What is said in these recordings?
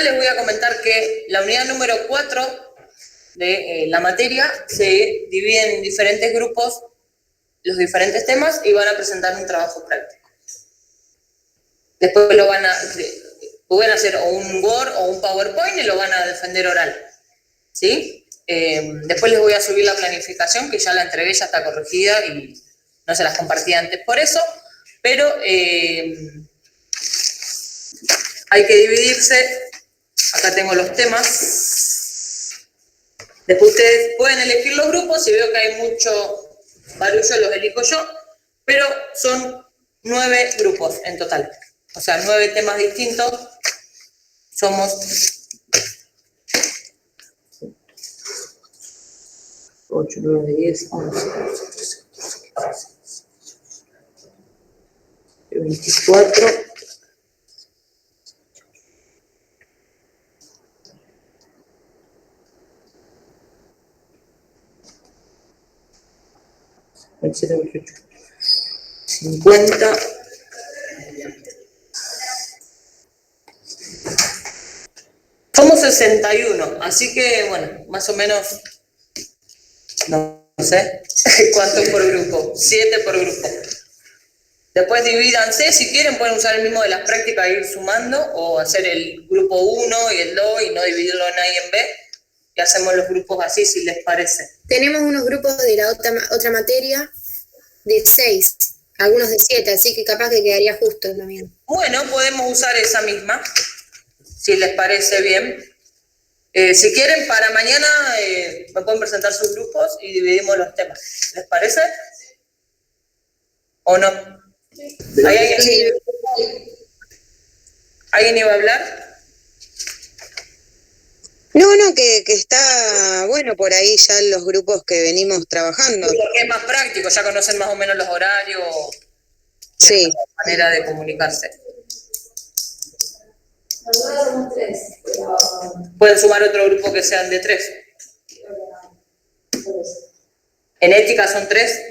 les voy a comentar que la unidad número 4 de la materia se divide en diferentes grupos, los diferentes temas, y van a presentar un trabajo práctico. Después pueden hacer o un Word o un PowerPoint y lo van a defender oral, ¿sí? Después les voy a subir la planificación, que ya la entregué, ya está corregida y no se las compartí antes por eso, pero hay que dividirse. Acá tengo los temas. Después ustedes pueden elegir los grupos. Si veo que hay mucho barullo, los elijo yo, pero son 9 grupos en total. O sea, 9 temas distintos. Somos 8, 9, 10, 11, 12, 13, 14, 15, 24. $27, 28, 50. Somos 61, así que, bueno, más o menos, no sé cuántos por grupo, 7 por grupo. Después divídanse, si quieren pueden usar el mismo de las prácticas e ir sumando, o hacer el grupo 1 y el 2 y no dividirlo en A y en B, y hacemos los grupos así, si les parece. Tenemos unos grupos de la otra materia de 6, algunos de 7, así que capaz que quedaría justo también. Bueno, podemos usar esa misma, si les parece bien. Si quieren, para mañana me pueden presentar sus grupos y dividimos los temas. ¿Les parece? ¿O no? ¿Alguien iba a hablar? No, que está bueno por ahí ya los grupos que venimos trabajando. Porque es más práctico, ya conocen más o menos los horarios, sí, la manera de comunicarse. Nosotros somos 3. Pueden sumar otro grupo que sean de 3. En ética son 3.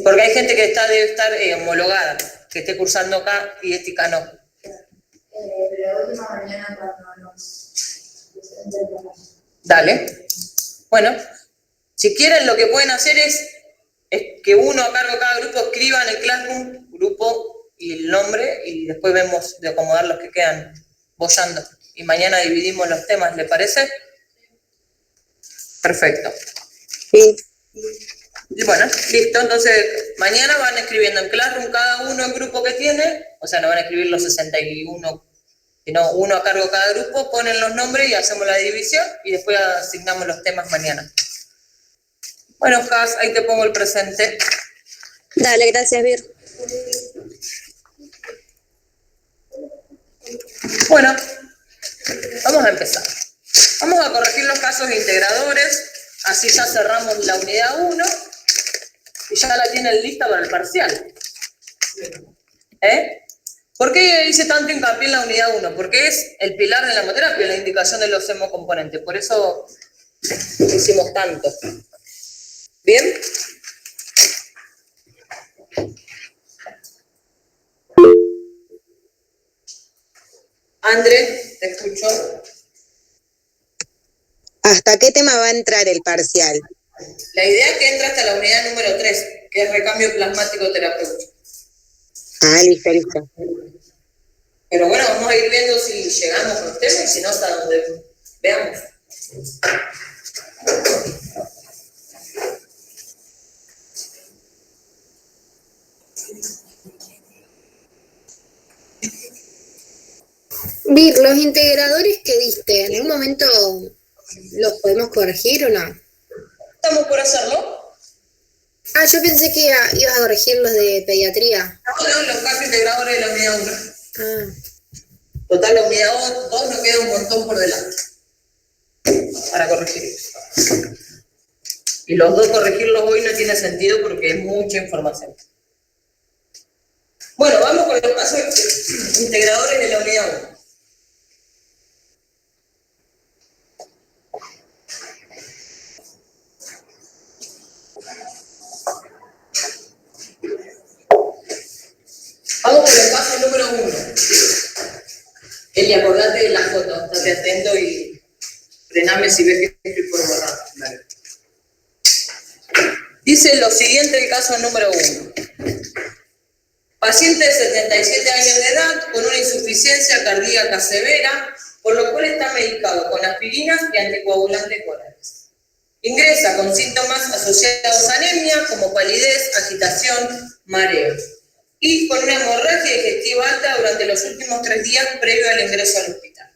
Porque hay gente que debe estar homologada, que esté cursando acá y ética no. Pero la última mañana cuando nos Dale. Bueno, si quieren lo que pueden hacer es que uno a cargo de cada grupo escriba en el Classroom, grupo y el nombre, y después vemos de acomodar los que quedan boyando. Y mañana dividimos los temas, ¿le parece? Perfecto. sí. Y bueno, listo. Entonces, mañana van escribiendo en Classroom cada uno el grupo que tiene, o sea, no van a escribir los 61, sino uno a cargo de cada grupo, ponen los nombres y hacemos la división, y después asignamos los temas mañana. Bueno, Cas, ahí te pongo el presente. Dale, gracias, Vir. Bueno, vamos a empezar. Vamos a corregir los casos integradores, así ya cerramos la unidad 1 y ya la tienen lista para el parcial. ¿Por qué hice tanto hincapié en la unidad 1? Porque es el pilar de la hemoterapia, la indicación de los hemocomponentes. Por eso hicimos tanto. ¿Bien? André, te escucho. ¿Hasta qué tema va a entrar el parcial? La idea es que entra hasta la unidad número 3, que es recambio plasmático terapéutico. Ah, listo. Pero bueno, vamos a ir viendo si llegamos con los temas y si no, hasta donde veamos. Vir, los integradores que diste, ¿en algún momento los podemos corregir o no? ¿Estamos por hacerlo? Ah, yo pensé que ibas a corregir los de pediatría. No, los casos integradores de la unidad 1. Ah. Total, la unidad 2 nos queda un montón por delante para corregir. Y los dos corregirlos hoy no tiene sentido porque es mucha información. Bueno, vamos con los casos integradores de la unidad 1. Vamos con el caso número 1. El Y acordate de la foto, estate atento y frename si ves que estoy por borrar. Vale. Dice lo siguiente el caso número 1. Paciente de 77 años de edad con una insuficiencia cardíaca severa, por lo cual está medicado con aspirinas y anticoagulantes orales. Ingresa con síntomas asociados a anemia como palidez, agitación, mareo y con una hemorragia digestiva alta durante los últimos 3 días previo al ingreso al hospital.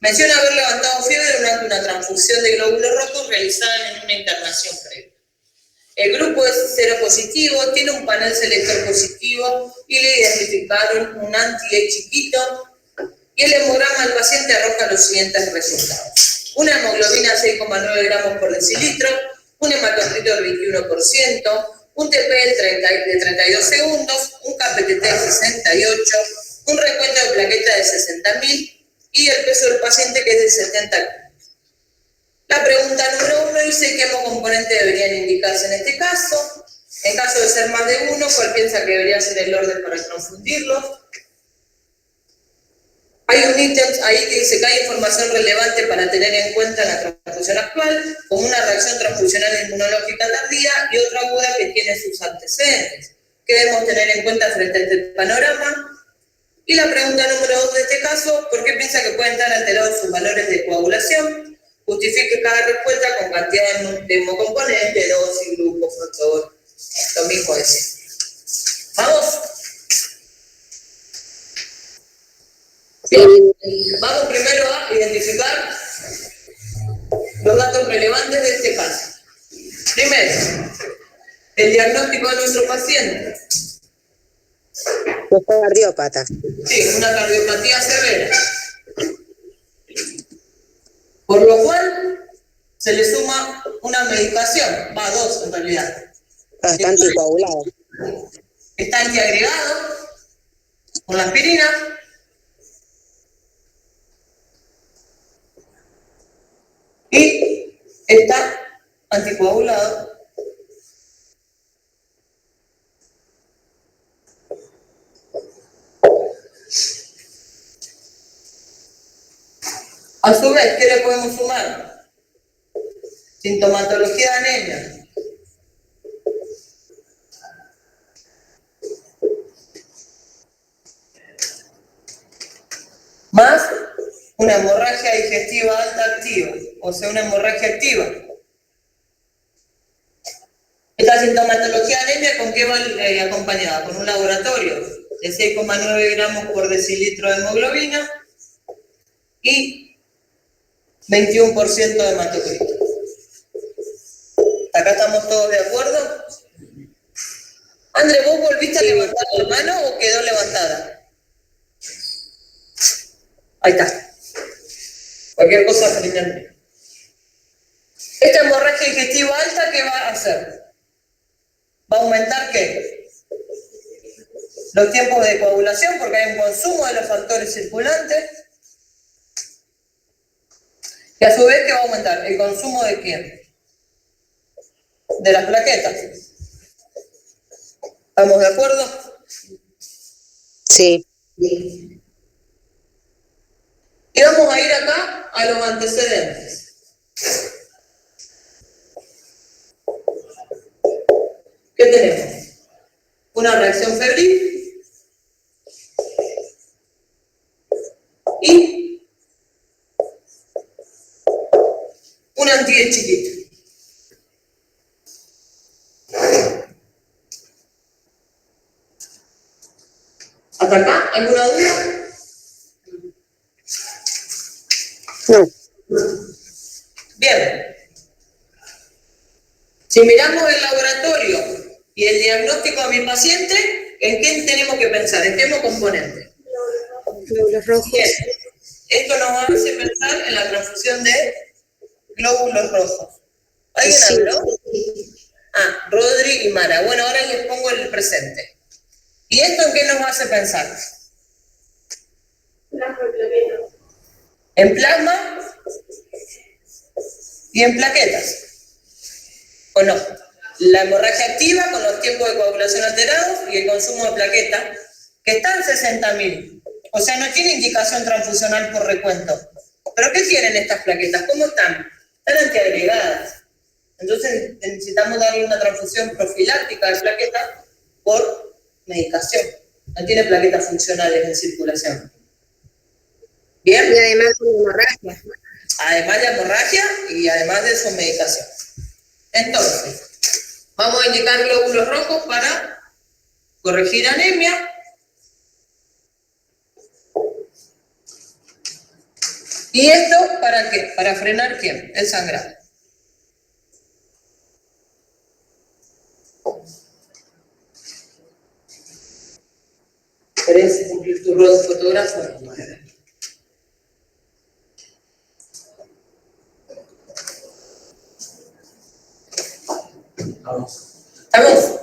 Menciona haber levantado fiebre durante una transfusión de glóbulos rojos realizada en una internación previa. El grupo es seropositivo, tiene un panel selector positivo y le identificaron un anti-E chiquito y el hemograma del paciente arroja los siguientes resultados. Una hemoglobina 6,9 gramos por decilitro, un hematocrito del 21%, un TP de 32 segundos, un KPTT de 68, un recuento de plaquetas de 60.000 y el peso del paciente que es de 70 kilos. La pregunta número 1 dice qué hemocomponente deberían indicarse en este caso. En caso de ser más de uno, ¿cuál piensa que debería ser el orden para confundirlos? Hay un ítem ahí que dice que hay información relevante para tener en cuenta en la transfusión actual, como una reacción transfusional inmunológica tardía y otra aguda que tiene sus antecedentes. ¿Qué debemos tener en cuenta frente a este panorama? Y la pregunta número 2 de este caso, ¿por qué piensa que pueden estar alterados sus valores de coagulación? Justifique cada respuesta con cantidad de hemocomponentes, dosis, grupo, factor, lo mismo de siempre. ¿Vamos? Bien. Vamos primero a identificar los datos relevantes de este caso. Primero, el diagnóstico de nuestro paciente. Un cardiópata. Sí, una cardiopatía severa. Por lo cual, se le suma una medicación, va 2 en realidad. Está anticoagulado. Está antiagregado con la aspirina. Y está anticoagulado a su vez. ¿Qué le podemos sumar? Sintomatología de anemia. Más una hemorragia digestiva alta activa, o sea, una hemorragia activa. Esta sintomatología de anemia, ¿con qué va acompañada? Con un laboratorio de 6,9 gramos por decilitro de hemoglobina y 21% de hematocrito. ¿Acá estamos todos de acuerdo? André, ¿vos volviste a levantar la mano o quedó levantada? Ahí está. Cualquier cosa frenarme. Esta hemorragia digestiva alta, ¿qué va a hacer? ¿Va a aumentar qué? Los tiempos de coagulación, porque hay un consumo de los factores circulantes. Y a su vez, ¿qué va a aumentar? ¿El consumo de quién? De las plaquetas. ¿Estamos de acuerdo? Sí. Y vamos a ir acá a los antecedentes. ¿Qué tenemos? Una reacción febril y un anti-E chiquito. ¿Hasta acá? ¿Alguna duda? No. Bien. Si miramos el laboratorio y el diagnóstico de mi paciente, ¿en qué tenemos que pensar? ¿En qué hemocomponente? Glóbulos rojos. Bien. Esto nos hace pensar en la transfusión de glóbulos rojos. ¿Alguien Sí. habló? Ah, Rodri y Mara. Bueno, ahora les pongo el presente. ¿Y esto en qué nos hace pensar? En plasma y en plaquetas. ¿O no? La hemorragia activa con los tiempos de coagulación alterados y el consumo de plaquetas, que está en 60.000. O sea, no tiene indicación transfusional por recuento. ¿Pero qué tienen estas plaquetas? ¿Cómo están? Están antiagregadas. Entonces necesitamos darle una transfusión profiláctica de plaquetas por medicación. No tiene plaquetas funcionales en circulación. ¿Bien? Y además de hemorragia. Además de hemorragia y además de su medicación. Entonces, vamos a indicar glóbulos rojos para corregir anemia. ¿Y esto para qué? Para frenar ¿quién? El sangrado. ¿Querés cumplir tu rol de fotógrafo? ¿Estamos?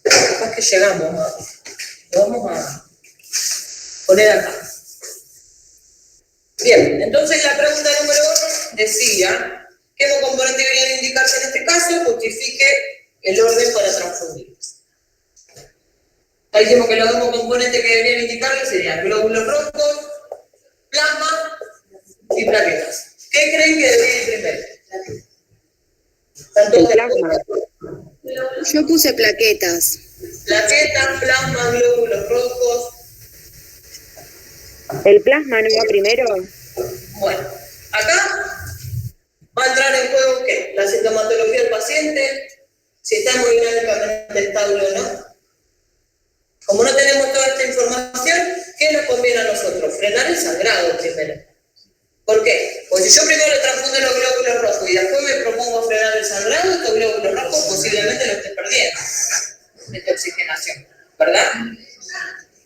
Capaz que llegamos lo vamos a poner acá. Bien, entonces la pregunta número 1 decía ¿qué hemocomponente debería indicarse en este caso? Justifique el orden para transfundir. Ahí dijimos que los hemocomponentes que deberían indicarle serían glóbulos rojos, plasma y plaquetas. ¿Qué creen que debería ir primero? ¿Tanto Plasma. Yo puse plaquetas. plaquetas, plasma, glóbulos rojos? ¿El plasma no va primero? Bueno, acá va a entrar en juego ¿qué? La sintomatología del paciente, si está hemodinámicamente estable o no. Como no tenemos toda esta información, ¿qué nos conviene a nosotros? Frenar el sangrado primero. ¿Por qué? Porque si yo primero le transfundo los glóbulos rojos y después me propongo frenar el sangrado, estos glóbulos rojos posiblemente lo esté perdiendo. Esta oxigenación, ¿verdad?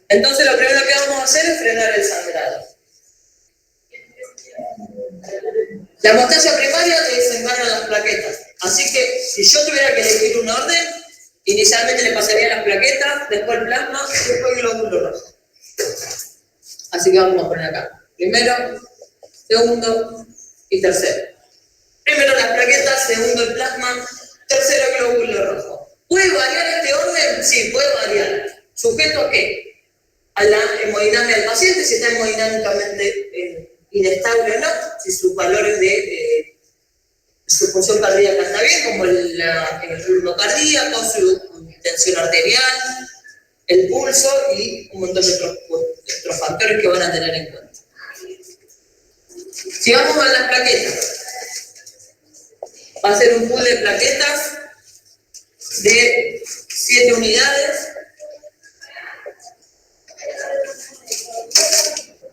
Entonces lo primero que vamos a hacer es frenar el sangrado. La hemostasia primaria desencarna las plaquetas. Así que si yo tuviera que elegir un orden, inicialmente le pasaría las plaquetas, después el plasma, después el glóbulo rojo. Así que vamos a poner acá. Primero, segundo y tercero. Primero las plaquetas, segundo el plasma, tercero el glóbulo rojo. ¿Puede variar este orden? Sí, puede variar. ¿Sujeto a qué? A la hemodinamia del paciente, si está hemodinámicamente inestable o no, si sus valores de su función cardíaca está bien, como el ritmo cardíaco, su tensión arterial, el pulso y un montón de otros factores que van a tener en cuenta. Si vamos a las plaquetas, va a ser un pool de plaquetas de 7 unidades.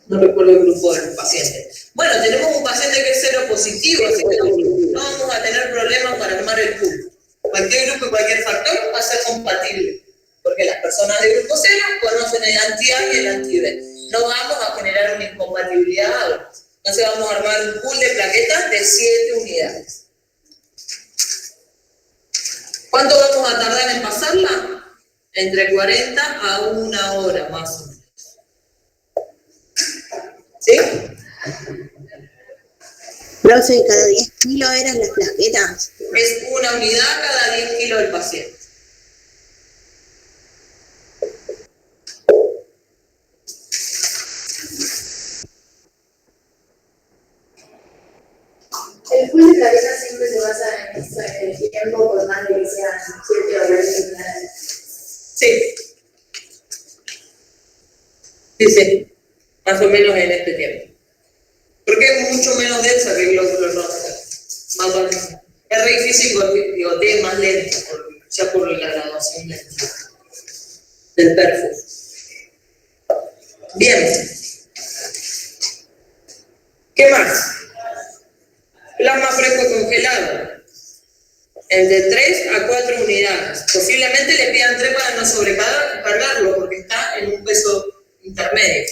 No recuerdo el grupo del paciente. Bueno, tenemos un paciente que es cero positivo, así que no vamos a tener problemas para armar el pool. Cualquier grupo y cualquier factor va a ser compatible, porque las personas de grupo cero conocen el anti-A y el anti-B. No vamos a generar una incompatibilidad. Entonces vamos a armar un pool de plaquetas de 7 unidades. ¿Cuánto vamos a tardar en pasarla? Entre 40 a 1 hora más o menos. ¿Sí? Profe, cada 10 kilos eran las plaquetas. Es una unidad cada 10 kilos del paciente. El pool de plaquetas siempre se basa en el tiempo, por más de que sean 7 horas. Sí. Sí. Más o menos en este tiempo. Porque es mucho menos densa que el glóbulo rojo. Es re difícil que gotee más lento, ya por la graduación del perfil. Bien. ¿Qué más? Plasma fresco congelado. De 3 a 4 unidades. Posiblemente le pidan 3 para no sobrecargarlo, porque está en un peso intermedio.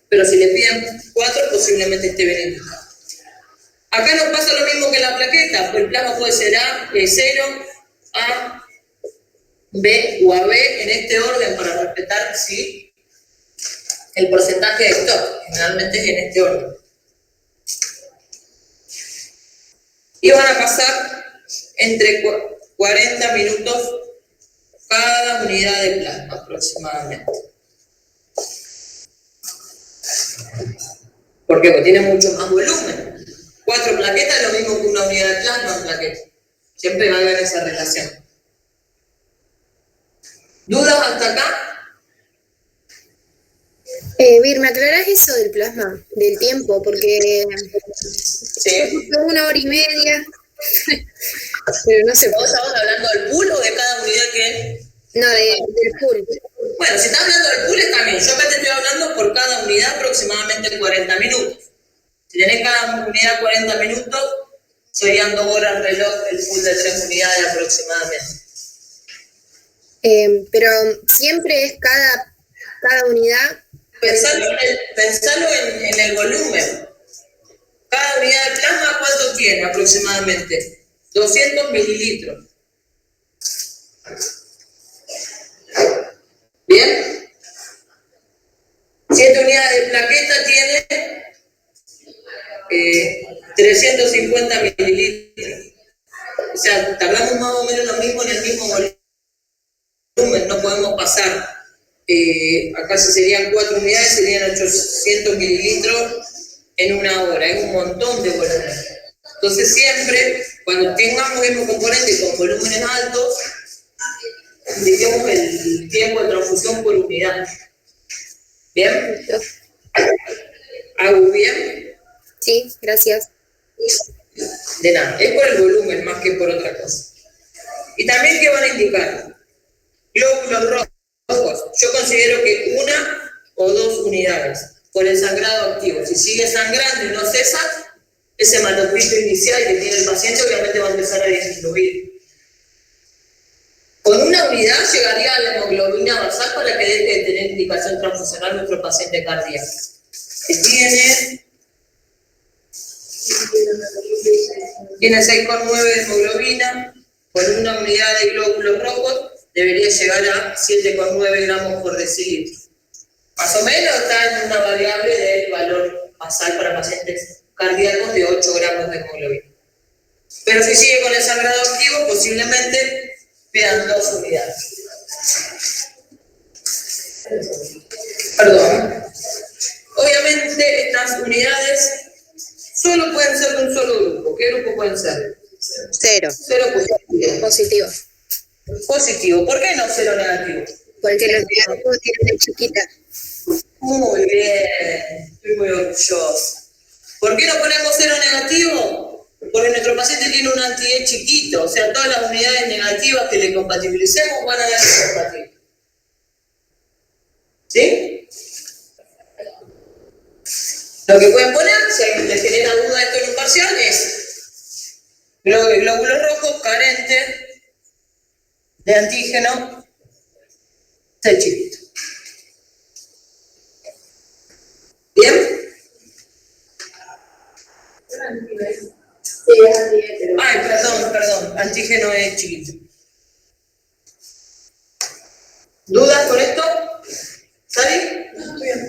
Pero si le piden 4, posiblemente esté bien indicado. Acá nos pasa lo mismo que en la plaqueta, pues el plasma puede ser A, B0, A, B o AB en este orden para respetar ¿sí? el porcentaje de stock. Generalmente es en este orden. Y van a pasar entre 40 minutos cada unidad de plasma aproximadamente. ¿Por qué? Porque tiene mucho más volumen. 4 plaquetas es lo mismo que una unidad de plasma en plaqueta. Siempre va a haber esa relación. ¿Dudas hasta acá? Vir, ¿me aclarás eso del plasma, del tiempo? Porque Sí. yo puse 1 hora y media, pero no sé. ¿Vos estabas hablando del pool o de cada unidad que es? No, del pool. Bueno, si estás hablando del pool está bien. Yo acá te estoy hablando por cada unidad aproximadamente 40 minutos. Si tenés cada unidad 40 minutos, serían 2 horas reloj el pool de 3 unidades aproximadamente. Pero siempre es cada unidad. Pensalo en el volumen. Cada unidad de plasma, ¿cuánto tiene aproximadamente? 200 mililitros. ¿Bien? 7 unidades de plaqueta tiene 350 mililitros. O sea, tardamos más o menos lo mismo en el mismo volumen. No podemos pasar. Acá si serían 4 unidades, serían 800 mililitros en 1 hora. Es un montón de volumen. Entonces siempre, cuando tengamos el mismo componente con volúmenes altos, indiquemos el tiempo de transfusión por unidad. ¿Bien? ¿Hago bien? Sí, gracias. De nada, es por el volumen más que por otra cosa. Y también, ¿qué van a indicar? Glóbulos rojos. Yo considero que 1 o 2 unidades por el sangrado activo. Si sigue sangrando y no cesa, ese hematocrito inicial que tiene el paciente obviamente va a empezar a disminuir. Con 1 unidad llegaría a la hemoglobina basal para que deje de tener indicación transfusional nuestro paciente cardíaco. Que tiene 6,9 de hemoglobina, con 1 unidad de glóbulos rojos debería llegar a 7,9 gramos por decilitro. Más o menos está en una variable del valor basal para pacientes cardíacos de 8 gramos de hemoglobina. Pero si sigue con el sangrado activo, posiblemente vean 2 unidades. Perdón. Obviamente estas unidades solo pueden ser de un solo grupo. ¿Qué grupo pueden ser? 0. 0 positivo. Positivo. Positivo. ¿Por qué no 0 negativo? Porque los negativos tienen de chiquita. Muy bien. Estoy muy orgulloso. ¿Por qué no ponemos 0 negativo? Porque nuestro paciente tiene un anti-E chiquito. O sea, todas las unidades negativas que le compatibilicemos van a ser compatibles. ¿Sí? Lo que pueden poner, si les genera duda esto en un parcial, es glóbulos rojos carentes de antígeno C chiquito. ¿Bien? Ay, perdón, antígeno E chiquito. ¿Dudas con esto? ¿Sari? Bien.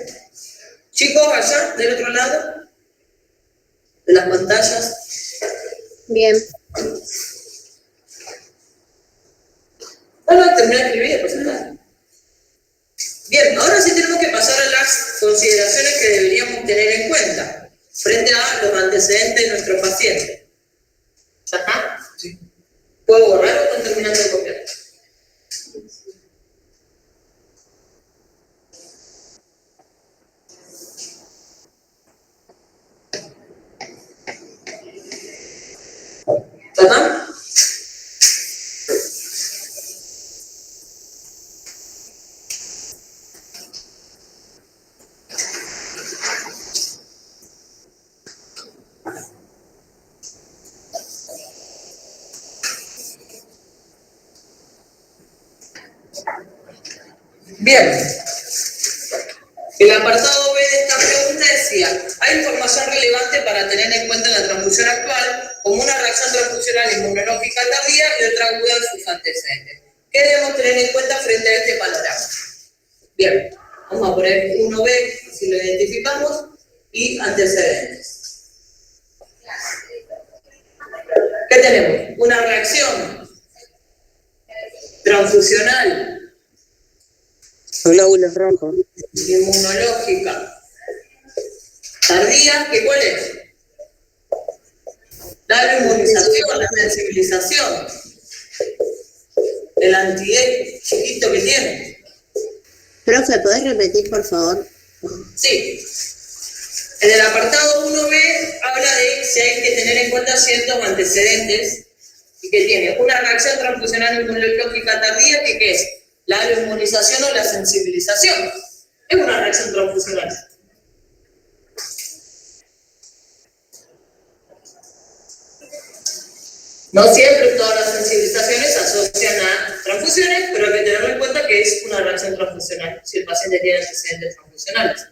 Chicos, allá, del otro lado de las pantallas. Bien. Bueno, terminé de escribir y después nada. Bien, ahora sí tenemos que pasar a las consideraciones que deberíamos tener en cuenta frente a los antecedentes de nuestro paciente. ¿Ya está? Sí. ¿Puedo borrar o están terminando de copiar? ¿Ya está? Bien. El apartado B de esta pregunta decía, hay información relevante para tener en cuenta en la transfusión actual, como una reacción transfusional inmunológica tardía y otra aguda en sus antecedentes. ¿Qué debemos tener en cuenta frente a este panorama? Bien, vamos a poner 1B, así lo identificamos, y antecedentes. ¿Qué tenemos? Una reacción transfusional Glóbulos rojos. inmunológica tardía, ¿qué cuál es? La inmunización, la sensibilización. El anti-D chiquito que tiene. Profe, ¿podés repetir, por favor? Sí. En el apartado 1b habla de si hay que tener en cuenta ciertos antecedentes y que tiene una reacción transfusional inmunológica tardía, que ¿qué es? La inmunización o la sensibilización. Es una reacción transfusional. No siempre todas las sensibilizaciones se asocian a transfusiones, pero hay que tener en cuenta que es una reacción transfusional si el paciente tiene antecedentes transfusionales.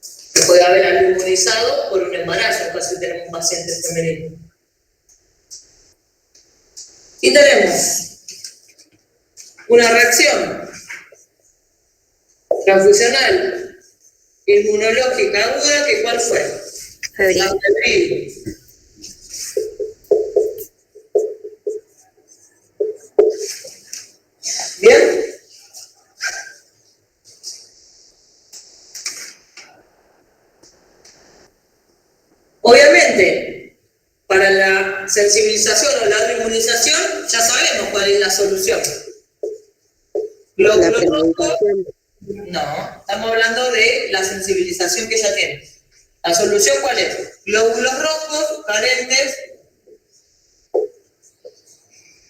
Se puede haber inmunizado por un embarazo, casi tenemos un paciente femenino. Y tenemos una reacción transfusional inmunológica aguda, que ¿cuál fue? Febril. La febril. ¿Bien? Obviamente, para la sensibilización o la inmunización, ya sabemos cuál es la solución. La Glóbulos rojos. premedicación. No, estamos hablando de la sensibilización que ya tiene. ¿La solución cuál es? Glóbulos rojos carentes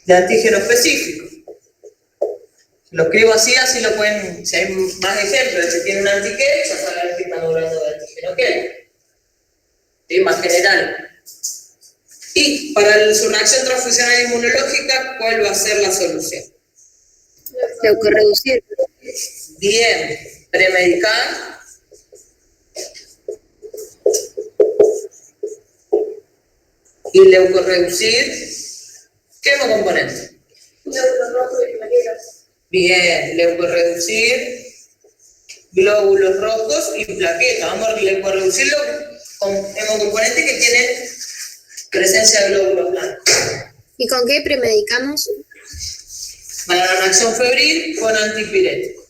de antígeno específico. Lo escribo así lo pueden, si hay más ejemplos de que tiene un anti-K, ya saben que estamos hablando de antígeno K. ¿Sí? Más general. Y para su reacción transfusional inmunológica, ¿cuál va a ser la solución? Leucorreducir. Bien, premedicar. Y leucorreducir. ¿Qué hemocomponente? Glóbulos rojos y plaquetas. Bien, leucorreducir glóbulos rojos y plaquetas. Vamos a leucorreducirlo con hemocomponentes que tienen presencia de glóbulos blancos. ¿Y con qué premedicamos? Para la reacción febril con antipirético.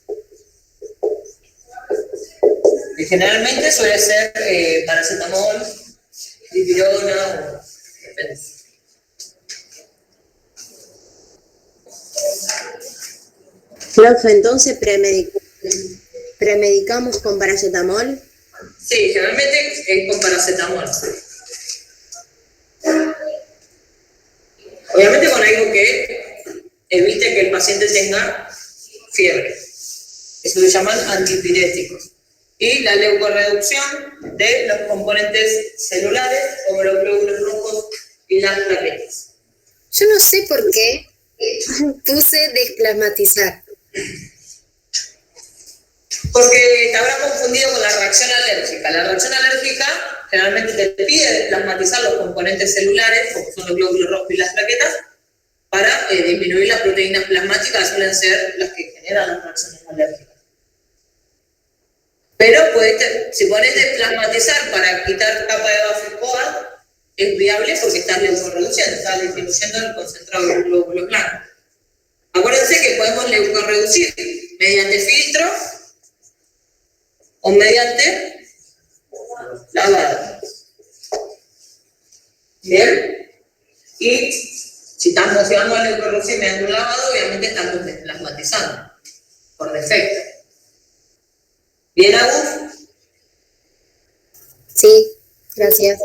Y generalmente suele ser paracetamol, dipirona o depende. Profe, entonces premedicamos con paracetamol. Sí, generalmente es con paracetamol. Obviamente con algo que evite que el paciente tenga fiebre. Eso se llaman antipiréticos. Y la leucorreducción de los componentes celulares, como los glóbulos rojos y las plaquetas. Yo no sé por qué puse desplasmatizar. Porque te habrá confundido con la reacción alérgica. La reacción alérgica generalmente te pide desplasmatizar los componentes celulares, como son los glóbulos rojos y las plaquetas, para disminuir las proteínas plasmáticas, suelen ser las que generan las reacciones alérgicas. Pero si pones desplasmatizar para quitar capa de base coa, es viable porque estás leucorreduciendo, estás disminuyendo el concentrado de los glóbulos blancos. Acuérdense que podemos leucorreducir mediante filtro o mediante lavado. ¿Bien? Y si vamos a leucorreducir mediante un lavado, obviamente estamos desplasmatizando por defecto. ¿Bien, Agus? Sí, gracias.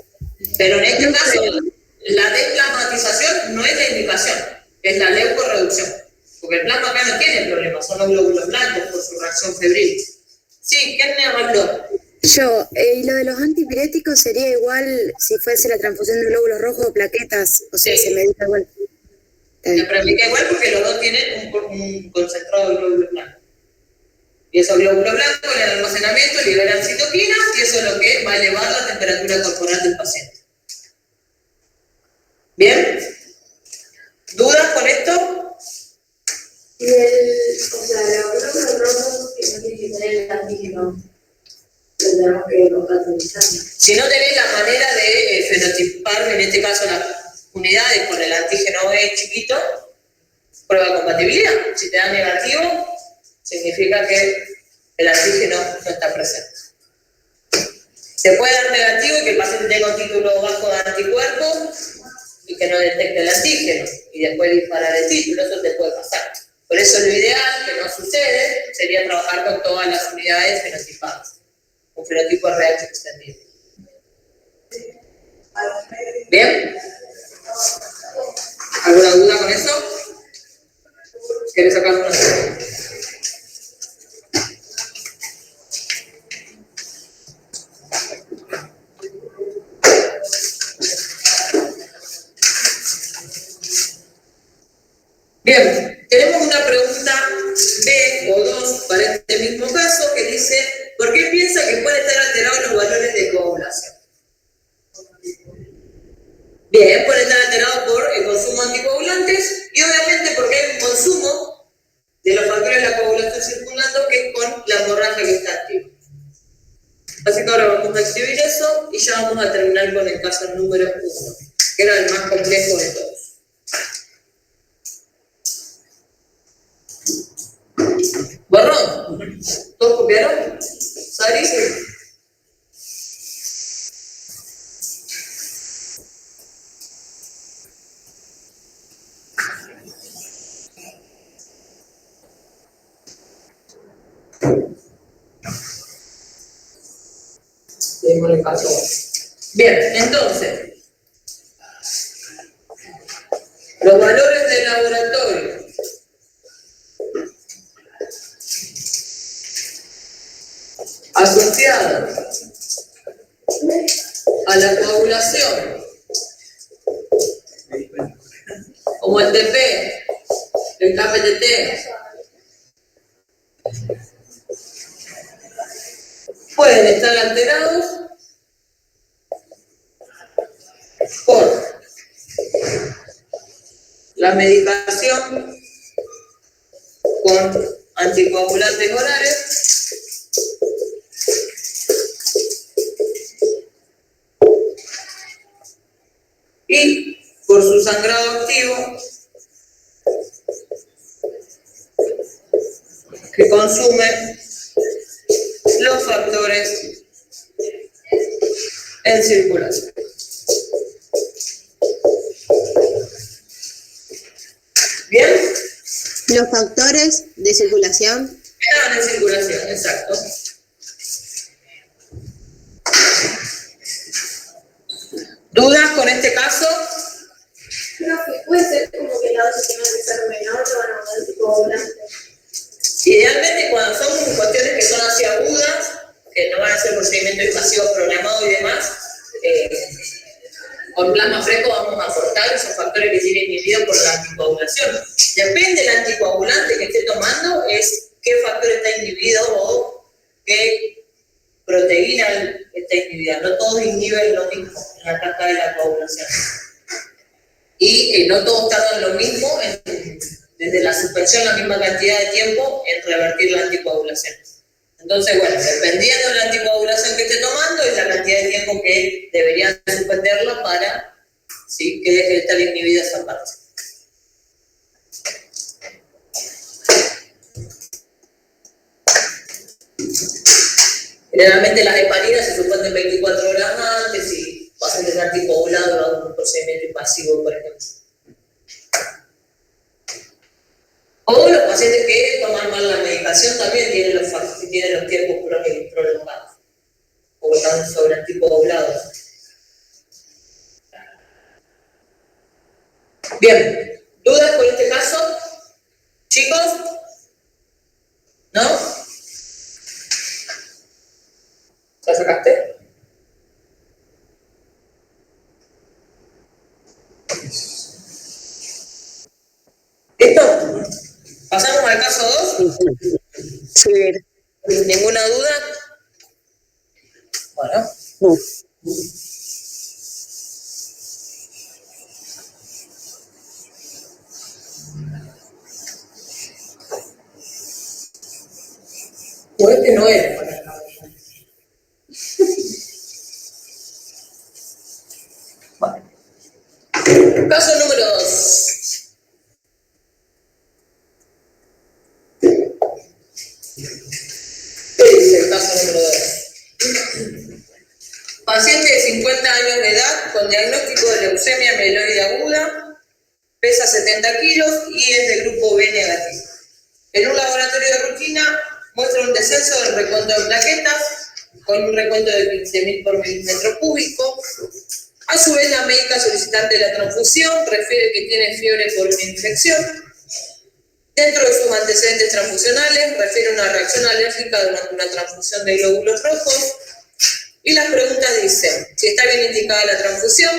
Pero en este caso, la desplasmatización no es la indicación, es la leucorreducción. Porque el plasma acá no tiene problema, son los glóbulos blancos por su reacción febril. Sí, ¿quién me habló? Yo, y lo de los antipiréticos sería igual si fuese la transfusión de glóbulos rojos o plaquetas, o sea, Sí. se medica igual. Se practica igual porque los dos tienen un concentrado de glóbulos blancos. Y esos glóbulos blancos en el almacenamiento liberan citoquinas y eso es lo que va a elevar la temperatura corporal del paciente. ¿Bien? ¿Dudas con esto? Y o sea, los glóbulos rojos que no tienen que tener el antígeno, lo tenemos que compatibilizar. Si no tenés la manera de fenotipar, en este caso las unidades con el antígeno E chiquito, prueba de compatibilidad. Si te da negativo, significa que el antígeno no está presente. Se puede dar negativo y que el paciente tenga un título bajo de anticuerpos y que no detecte el antígeno y después disparar el título, eso te puede pasar. Por eso lo ideal, que no sucede, sería trabajar con todas las unidades fenotipadas, un fenotipo RH extendido. ¿Bien? ¿Alguna duda con eso? ¿Quieres sacar una duda? Bien, tenemos una pregunta B o 2 para este mismo caso que dice, ¿por qué piensa que pueden estar alterados los valores de coagulación? Bien, pueden estar alterados por el consumo de anticoagulantes y obviamente porque hay un consumo de los factores de la coagulación circulando que es con la hemorragia que está activa. Así que ahora vamos a escribir eso y ya vamos a terminar con el caso número 1, que era el más complejo de todos. ¿Borrón? ¿Todos copiaron? ¿Sari? Bien, entonces, los valores del laboratorio asociados a la coagulación, como el TP, el KPTT, pueden estar alterados por la medicación con anticoagulantes orales y por su sangrado activo que consume los factores en circulación. ¿Bien? Los factores de circulación. Estaban en circulación, exacto. ¿Dudas con este caso? Profe, puede ser como que la dosis tiene que ser menor, te van a mandar anticoagulantes. Idealmente cuando son cuestiones que son así agudas, que no van a ser procedimientos invasivos programados y demás, con plasma fresco vamos a cortar esos factores que tienen inhibido por la anticoagulación. Depende del anticoagulante que esté tomando, es qué factor está inhibido o qué proteína está inhibida. No todos inhiben lo mismo en la cascada de la coagulación. Y no todos tardan lo mismo, desde la suspensión, la misma cantidad de tiempo en revertir la anticoagulación. Entonces, bueno, dependiendo de la anticoagulación que esté tomando, es la cantidad de tiempo que deberían suspenderla para ¿sí? que deje de estar inhibida esa parte. Generalmente las heparinas se suspenden 24 horas antes y pacientes anticoagulados a un procedimiento invasivo, por ejemplo. O los pacientes que toman mal la medicación también tienen los tiempos prolongados, o están sobre anticoagulados. Bien, ¿dudas por este caso? ¿Chicos? ¿No? ¿La sacaste? ¿Listo? ¿Pasamos al caso 2? Sí. ¿Ninguna duda? Bueno. No. O este no era para la bueno. Caso número 2. ¿Qué dice el caso número 2? de 50 años de edad con diagnóstico de leucemia mieloide aguda, pesa 70 kilos y es de grupo B negativo. En un laboratorio de rutina muestra un descenso del recuento de plaquetas con un recuento de 15.000 por milímetro cúbico. A su vez, la médica solicitante de la transfusión refiere que tiene fiebre por una infección. Dentro de sus antecedentes transfusionales, refiere una reacción alérgica durante una transfusión de glóbulos rojos. Y las preguntas dicen, si está bien indicada la transfusión,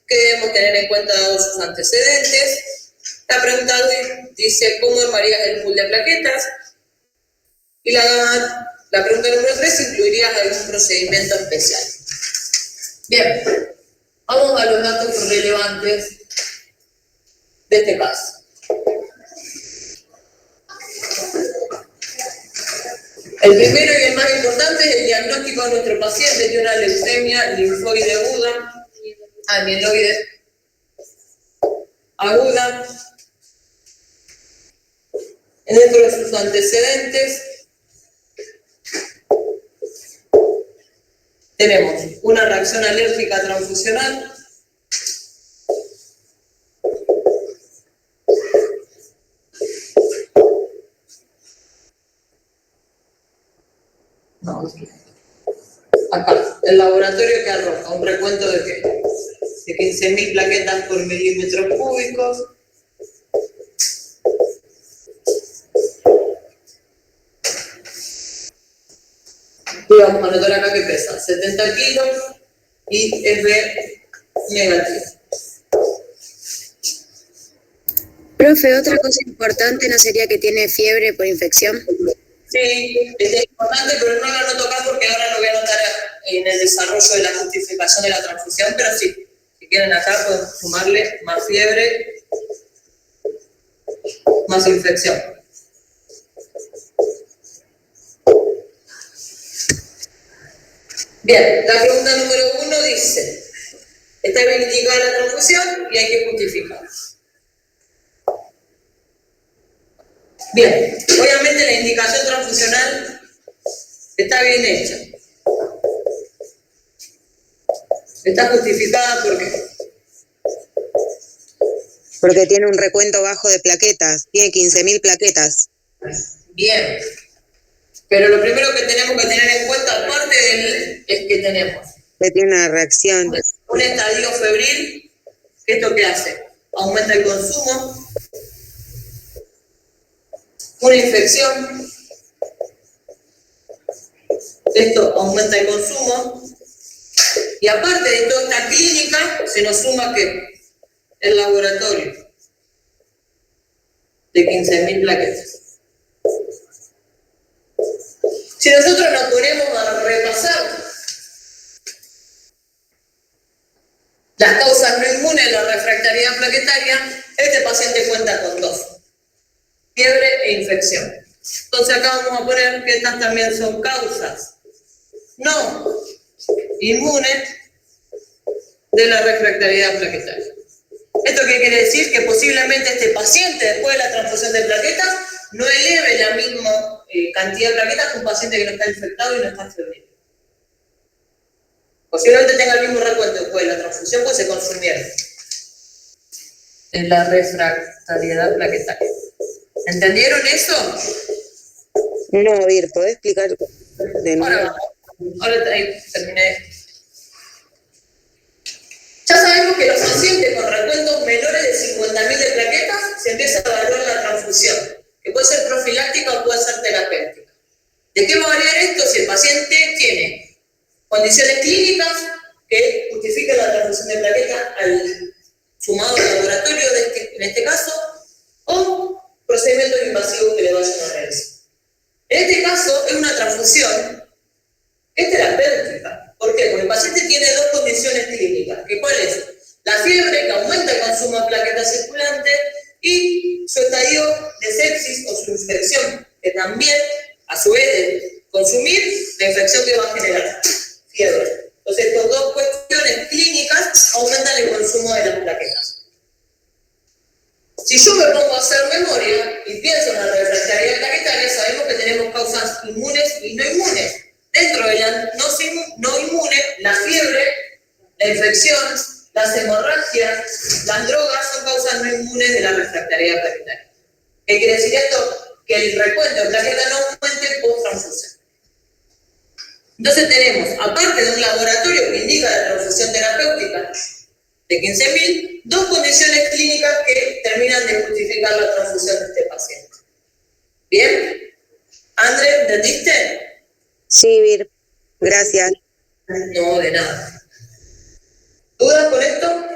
qué debemos tener en cuenta dados sus antecedentes. La pregunta dice, ¿cómo armarías el pool de plaquetas? Y la pregunta número 3, ¿incluirías algún procedimiento especial? Bien, vamos a los datos relevantes de este caso. El primero y el más importante es el diagnóstico de nuestro paciente de una leucemia linfoide aguda, mieloide aguda. Dentro de sus antecedentes tenemos una reacción alérgica transfusional, acá, el laboratorio que arroja un recuento de ¿qué? De 15.000 plaquetas por milímetros cúbicos. Y vamos a anotar acá que pesa 70 kilos y es B negativo. Profe, otra cosa importante no sería que tiene fiebre por infección. Sí, es importante, pero no lo anoto acá porque ahora lo voy a anotar en el desarrollo de la justificación de la transfusión, pero sí, si quieren acá pueden sumarle más fiebre, más infección. Bien, la pregunta número 1 dice, está bien indicada la transfusión y hay que justificar. Bien, obviamente la indicación transfusional está bien hecha. Está justificada porque Porque tiene un recuento bajo de plaquetas, tiene 15.000 plaquetas. bien. Pero lo primero que tenemos que tener en cuenta, aparte del, es que tenemos Que tiene una reacción. un estadio febril. ¿Esto qué hace? Aumenta el consumo. Una infección. Esto aumenta el consumo. Y aparte de toda esta clínica, se nos suma que el laboratorio de 15.000 plaquetas. Si nosotros nos ponemos a repasar las causas no inmunes de la refractariedad plaquetaria, este paciente cuenta con 2, fiebre e infección. Entonces acá vamos a poner que estas también son causas no inmunes de la refractariedad plaquetaria. ¿Esto qué quiere decir? Que posiblemente este paciente, después de la transfusión de plaquetas, no eleve la misma cantidad de plaquetas que un paciente que no está infectado y no está febril. Posiblemente tenga el mismo recuento después de la transfusión, pues se consumieron en la refractariedad plaquetaria. ¿Entendieron eso? No, Vir, ¿podés explicar de nuevo? Ahora ahí terminé. Ya sabemos que los pacientes con recuentos menores de 50.000 de plaquetas se empieza a evaluar la transfusión, que puede ser profiláctica o puede ser terapéutica. ¿De qué va a variar esto si el paciente tiene condiciones clínicas que justifiquen la transfusión de plaquetas al sumado al laboratorio en este caso, o procedimientos invasivos que le vayan a realizar? En este caso es una transfusión que es terapéutica. ¿Por qué? Porque el paciente tiene 2 condiciones clínicas. ¿Cuál es? La fiebre, que aumenta el consumo de plaquetas circulantes, y su estadio de sepsis o su infección, que también, a su vez de consumir, la infección que va a generar fiebre. Entonces, estas 2 cuestiones clínicas aumentan el consumo de las plaquetas. Si yo me pongo a hacer memoria y pienso en la refractariedad plaquetaria, sabemos que tenemos causas inmunes y no inmunes. Dentro de la no inmune, la fiebre La infección, las hemorragias, las drogas son causas no inmunes de la refractariedad plaquetaria. ¿Qué quiere decir esto? Que el recuento de plaquetas no aumente post-transfusión. Entonces tenemos, aparte de un laboratorio que indica la transfusión terapéutica de 15.000, dos condiciones clínicas que terminan de justificar la transfusión de este paciente. ¿Bien? André, ¿entendiste? Sí, Vir, gracias. No, de nada. ¿Dudas con esto?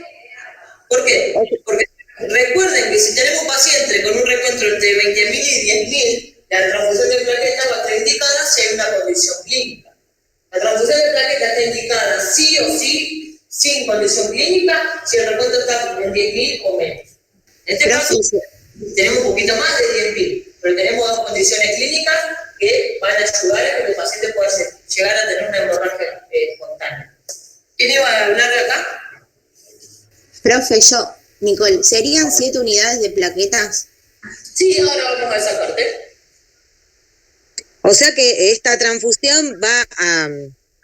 ¿Por qué? Porque recuerden que si tenemos un paciente con un recuento entre 20.000 y 10.000, la transfusión de plaquetas va a estar indicada si hay una condición clínica. La transfusión de plaquetas está indicada sí o sí, sin condición clínica, si el recuento está en 10.000 o menos. En este caso, tenemos un poquito más de 10.000, pero tenemos dos condiciones clínicas que van a ayudar a que el paciente pueda llegar a tener una hemorragia espontánea. ¿Quién iba a hablar de acá? Profe, yo, Nicole, ¿serían 7 unidades de plaquetas? Sí, ahora vamos a esa parte. O sea que esta transfusión va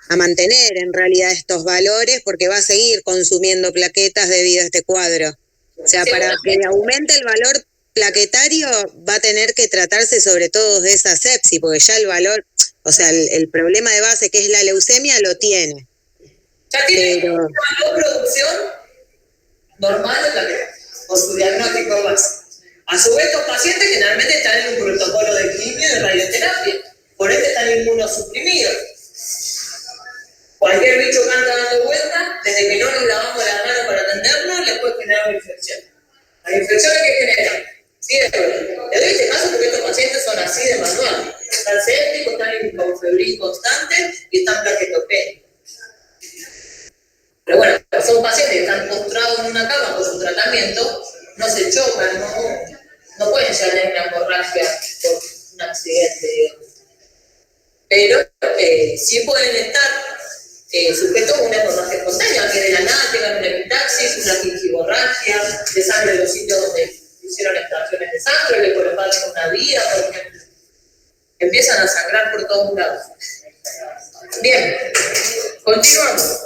a mantener en realidad estos valores porque va a seguir consumiendo plaquetas debido a este cuadro. O sea, para que aumente el valor plaquetario va a tener que tratarse sobre todo de esa sepsis, porque ya el valor, o sea, el problema de base que es la leucemia lo tiene. Ya tiene una producción normal de plaquetas, por su diagnóstico base. A su vez, estos pacientes generalmente están en un protocolo de quimio y de radioterapia, por ende están inmunosuprimidos. Cualquier bicho que anda dando vuelta, desde que no nos lavamos las manos para atendernos, les puede generar una infección. Las infecciones que generan fiebre. Le doy este caso porque estos pacientes son así de manual. Están sépticos, están con febril constante y están plaquetopénicos. Pero bueno, son pacientes que están postrados en una cama por su tratamiento, no se chocan, no pueden llegar a tener una hemorragia por un accidente, digamos. Pero sí pueden estar sujetos a una hemorragia espontánea, que de la nada tengan una epitaxis, una gingivorragia, de sangre de los sitios donde hicieron extracciones de sangre, le colocaron una vía, por ejemplo. Empiezan a sangrar por todos lados. Bien, continuamos.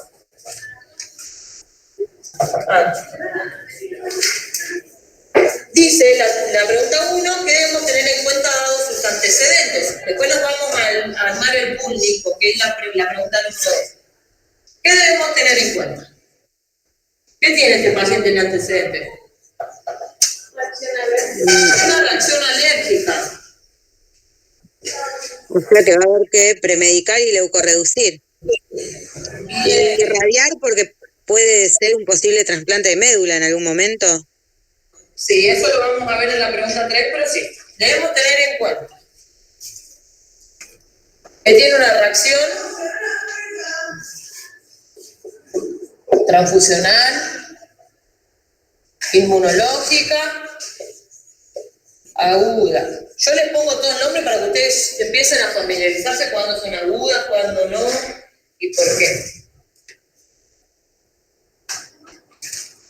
Dice la pregunta 1 que debemos tener en cuenta dados sus antecedentes. Después nos vamos a armar el público, que es la pregunta número 2. ¿Qué debemos tener en cuenta? ¿Qué tiene este paciente en antecedentes? Una reacción alérgica. O sea que va a haber que premedicar y leucorreducir. Y irradiar porque puede ser un posible trasplante de médula en algún momento. Sí, eso lo vamos a ver en la pregunta 3, pero sí, debemos tener en cuenta que tiene una reacción transfusional, inmunológica, aguda. Yo les pongo todo el nombre para que ustedes empiecen a familiarizarse cuándo son agudas, cuándo no y por qué.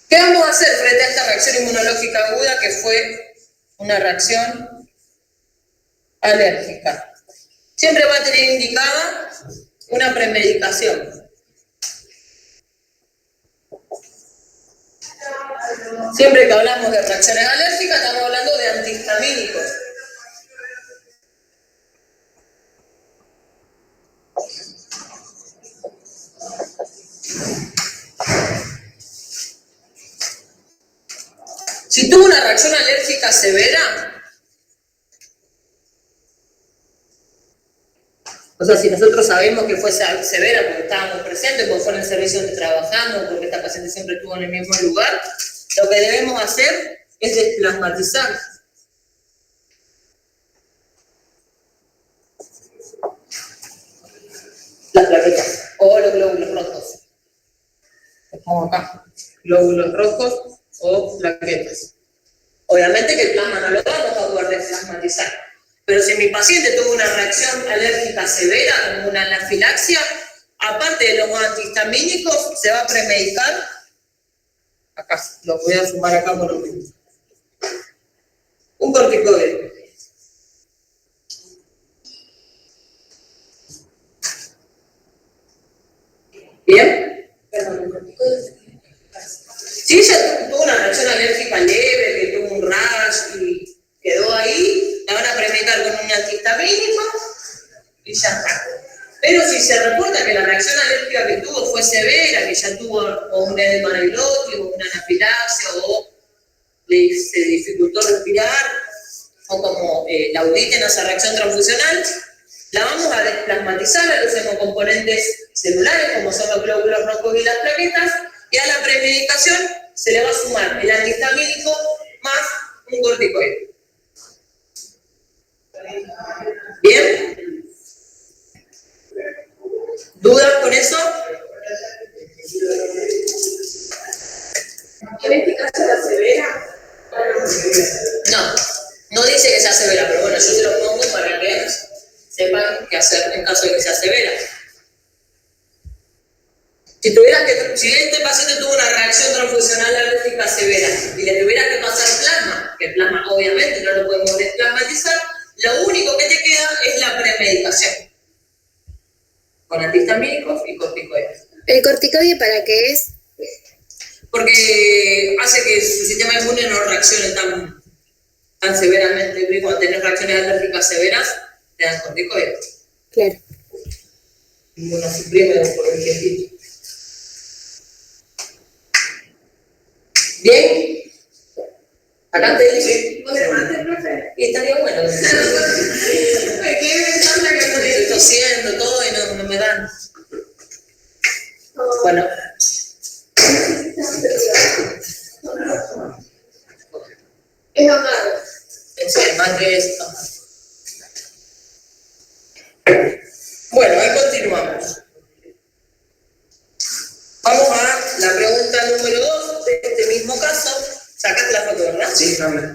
¿Qué vamos a hacer frente a esta reacción inmunológica aguda que fue una reacción alérgica? Siempre va a tener indicada una premedicación. Siempre que hablamos de reacciones alérgicas, estamos hablando de antihistamínicos. Si tuvo una reacción alérgica severa, o sea, si nosotros sabemos que fue severa porque estábamos presentes, porque fue en el servicio donde trabajamos, porque esta paciente siempre estuvo en el mismo lugar, lo que debemos hacer es desplasmatizar. Las plaquetas o los glóbulos rojos. Los pongo acá. Glóbulos rojos o plaquetas. Obviamente que el plasma no lo vamos a poder desplasmatizar. Pero si mi paciente tuvo una reacción alérgica severa, como una anafilaxia, aparte de los antihistamínicos, se va a premedicar. Acá, lo voy a sumar acá por un minuto. Un corticoide. ¿Bien? Perdón, un corticoide. Si ella tuvo una reacción alérgica leve, que tuvo un rash y quedó ahí, la van a premedicar con un antihistamínico y ya está. Pero si se reporta que la reacción alérgica que tuvo fue severa, que ya tuvo o un edema anafiláctico, o una anafilaxia, o se dificultó respirar, o como la audita en esa reacción transfusional, la vamos a desplasmatizar a los hemocomponentes celulares, como son los glóbulos rojos y las plaquetas, y a la premedicación se le va a sumar el antihistamínico más un corticoide. ¿Bien? ¿Dudas con eso? En este caso la severa. No, no dice que sea severa, pero bueno, yo se lo pongo para que sepan qué hacer en caso de que sea severa. Si este paciente tuvo una reacción transfusional alérgica severa y le tuviera que pasar plasma, que el plasma obviamente no lo podemos desplasmatizar, lo único que te queda es la premedicación con antihistamínicos y corticoides. ¿El corticoide para qué es? Porque hace que su sistema inmune no reaccione tan severamente. Y cuando tenés reacciones alérgicas severas, te dan corticoides. Claro. Inmunosuprime por el viejito. ¿Bien? ¿Acá te dice? ¿Vos le mandaste, profe? Y estaría bueno. Me quedé pensando que no Estoy tosiendo todo y no me dan. Bueno. es amado. El mate es amado. Bueno, ahí continuamos. Vamos a la pregunta número 2 de este mismo caso. Sacaste la foto, ¿verdad? Sí, dame.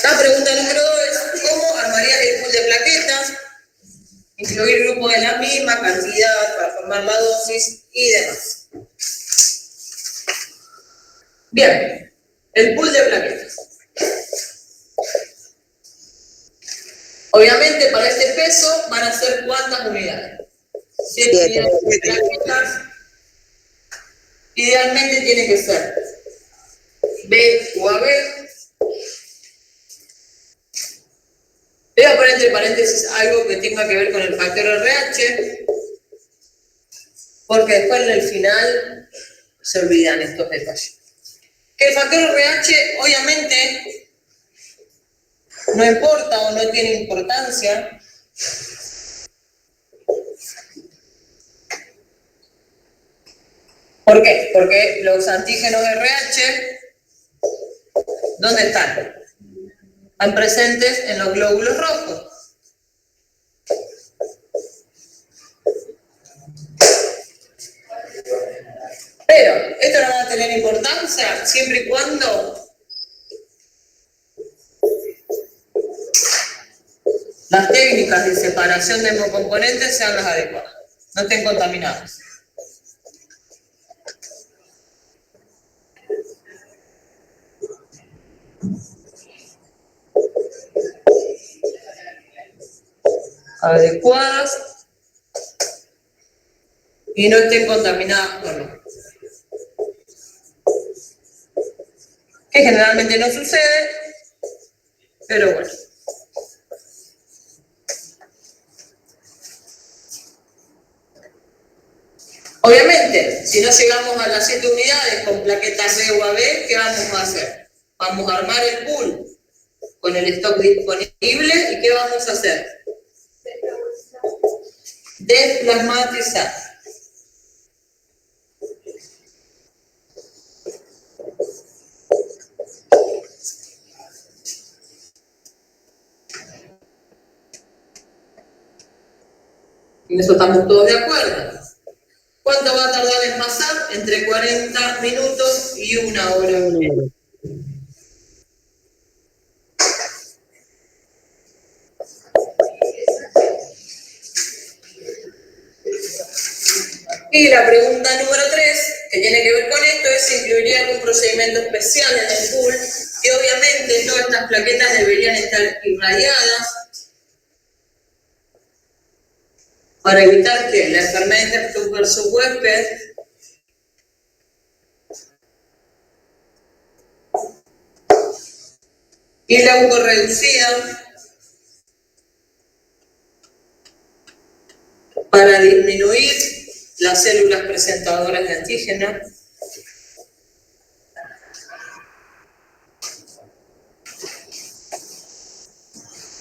La pregunta número 2 es: ¿cómo armarías el pool de plaquetas? Incluir grupos de la misma cantidad para formar la dosis y demás. Bien, el pool de plaquetas. Obviamente para este peso van a ser ¿cuántas unidades? 7 unidades de plaquetas. Idealmente tiene que ser B o AB. Voy a poner entre paréntesis algo que tenga que ver con el factor RH, porque después en el final se olvidan estos detalles. Que el factor RH obviamente no importa o no tiene importancia. ¿Por qué? Porque los antígenos RH, ¿dónde están? Están presentes en los glóbulos rojos. Pero esto no va a tener importancia siempre y cuando las técnicas de separación de hemocomponentes sean las adecuadas, no estén contaminadas. Adecuadas y no estén contaminadas con luz. Que generalmente no sucede, pero bueno. Obviamente, si no llegamos a las 7 unidades con plaquetas B o AB, ¿qué vamos a hacer? Vamos a armar el pool con el stock disponible y ¿qué vamos a hacer? Desplasmatizar. En eso estamos todos de acuerdo. ¿Cuánto va a tardar en pasar? Entre 40 minutos y 1 hora. Y la pregunta número 3, que tiene que ver con esto, es si incluiría algún procedimiento especial en el pool. Y obviamente todas estas plaquetas deberían estar irradiadas para evitar que la enfermedad interrumpa su huésped y la reducida para disminuir las células presentadoras de antígeno.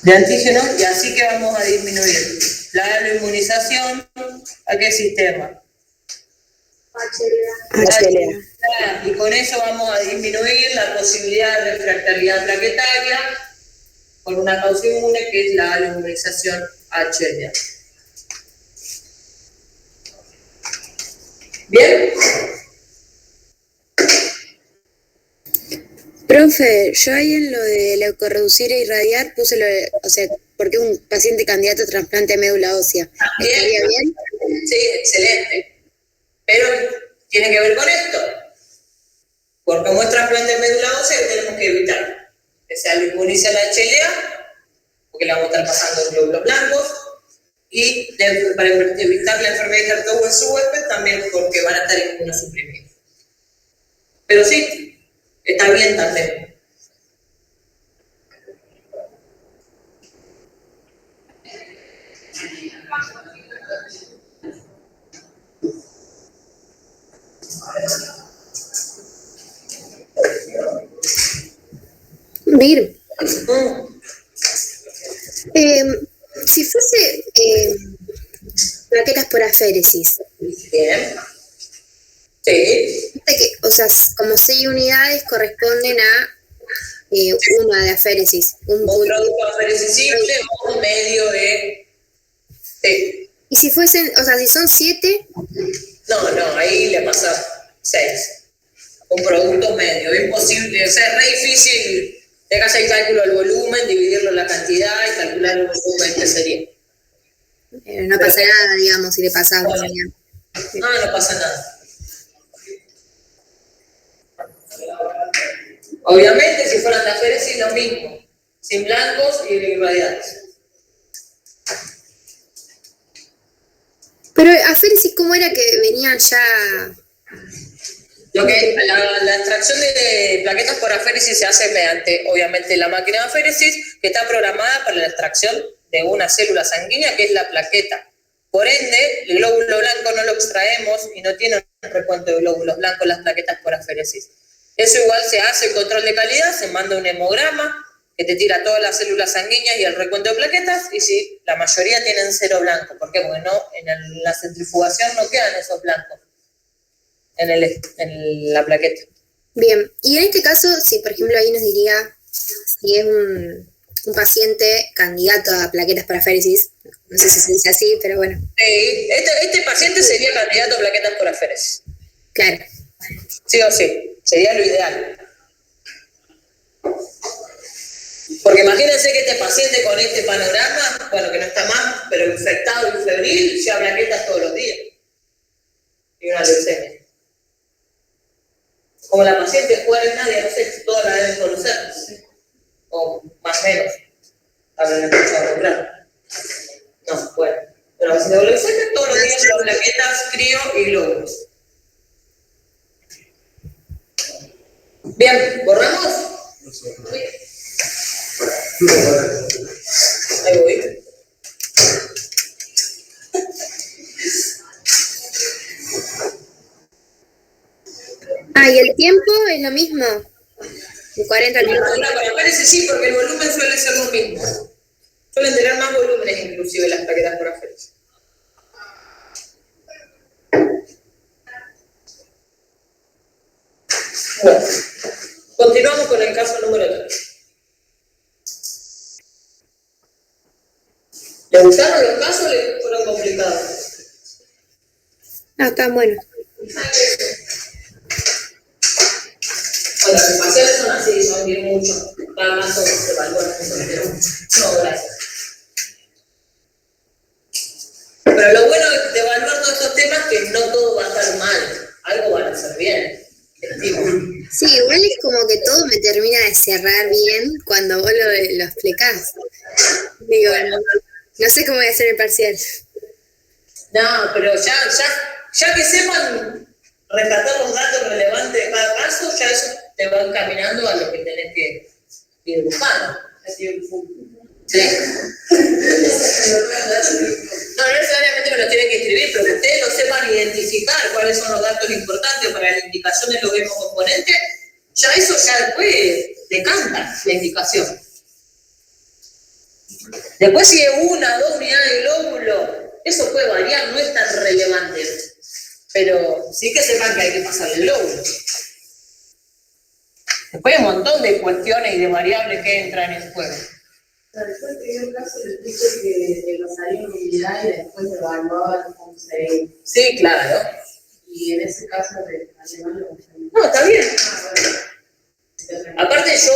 Y así que vamos a disminuir la inmunización. ¿A qué sistema? HLA. Y con eso vamos a disminuir la posibilidad de refractariedad plaquetaria por una causa inmune que es la inmunización HLA. ¿Bien? Profe, yo ahí en lo de leucorreducir e irradiar puse lo de, o sea, porque es un paciente candidato a trasplante de médula ósea. ¿Estaría bien? Sí, excelente. Pero tiene que ver con esto. Porque como es trasplante de médula ósea, tenemos que evitar que se lo inmunice la HLA, porque la vamos a estar pasando en glóbulos blancos, y para evitar la enfermedad de Hartog en su huésped, también porque van a estar inmunosuprimidos. Pero sí, está bien también. Mir, si fuese plaquetas por aféresis, Bien. Sí. viste que, o sea, como 6 unidades corresponden a una de aféresis. Un producto aféresis simple o un medio de... Sí. Y si fuesen, o sea, si son 7, No, ahí le pasa 6. Un producto medio, es imposible, o sea, es re difícil. Hay que hacer el cálculo del volumen, dividirlo en la cantidad y calcular el volumen que sería. no pasa nada, digamos, si le pasas una unidad. No pasa nada. Obviamente, si fueran de aféresis, lo mismo. Sin blancos y irradiados. Pero aféresis, ¿cómo era que venían ya? Lo que la extracción de plaquetas por aféresis se hace mediante, obviamente, la máquina de aféresis, que está programada para la extracción de una célula sanguínea, que es la plaqueta. Por ende, el glóbulo blanco no lo extraemos y no tiene un recuento de glóbulos blancos las plaquetas por aféresis. Eso igual se hace el control de calidad, se manda un hemograma que te tira todas las células sanguíneas y el recuento de plaquetas, y si la mayoría tienen 0 blanco. ¿Por qué? Porque en la centrifugación no quedan esos blancos en la plaqueta. Bien, y en este caso, si por ejemplo ahí nos diría si es un paciente candidato a plaquetas por aféresis, no sé si se dice así, pero bueno. Este paciente sería candidato a plaquetas por aféresis. Claro. Sí o sí, sería lo ideal. Porque imagínense que este paciente con este panorama, bueno, que no está más, pero infectado y febril, lleva plaquetas todos los días. Y una leucemia. Como la paciente Juárez Nadia, no sé si todos la deben conocer. O más o menos. Habrán escuchado nombrar. No, bueno. Pero la paciente con leucemia todos los días lleva plaquetas, crío y glóbulos. Bien, ¿borramos? Ahí voy. ¿Y el tiempo es lo mismo? ¿De 40 minutos? Me parece sí, porque el volumen suele ser lo mismo. Suelen tener más volúmenes inclusive las plaquetas por aféresis. Bueno, continuamos con el caso número 3. ¿Le gustaron los casos o le fueron complicados? Está bueno. Bueno, las ecuaciones son así, son bien mucho. Cada caso se evalúa pero no, gracias. Pero lo bueno de evaluar todos estos temas es que no todo hacer bien. Sí, igual es como que todo me termina de cerrar bien cuando vos lo explicás. Digo, no sé cómo voy a hacer el parcial. No, pero ya que sepan rescatar los datos relevantes de cada caso, ya eso te va encaminando a lo que tenés que ir buscando. ¿Sí? No necesariamente me lo tienen que escribir, pero que ustedes lo sepan identificar cuáles son los datos importantes para la indicación de los mismos componentes, ya eso ya después decanta la indicación. Después si es 1, 2 unidades de glóbulo, eso puede variar, no es tan relevante, pero sí que sepan que hay que pasarle el glóbulo. Después hay un montón de cuestiones y de variables que entran en juego. Después que dio el caso, le puse que lo salía en unidad y después lo evaluaban con serie. Sí, claro. Y en ese caso de alemán lo No, está bien. bueno. Aparte yo,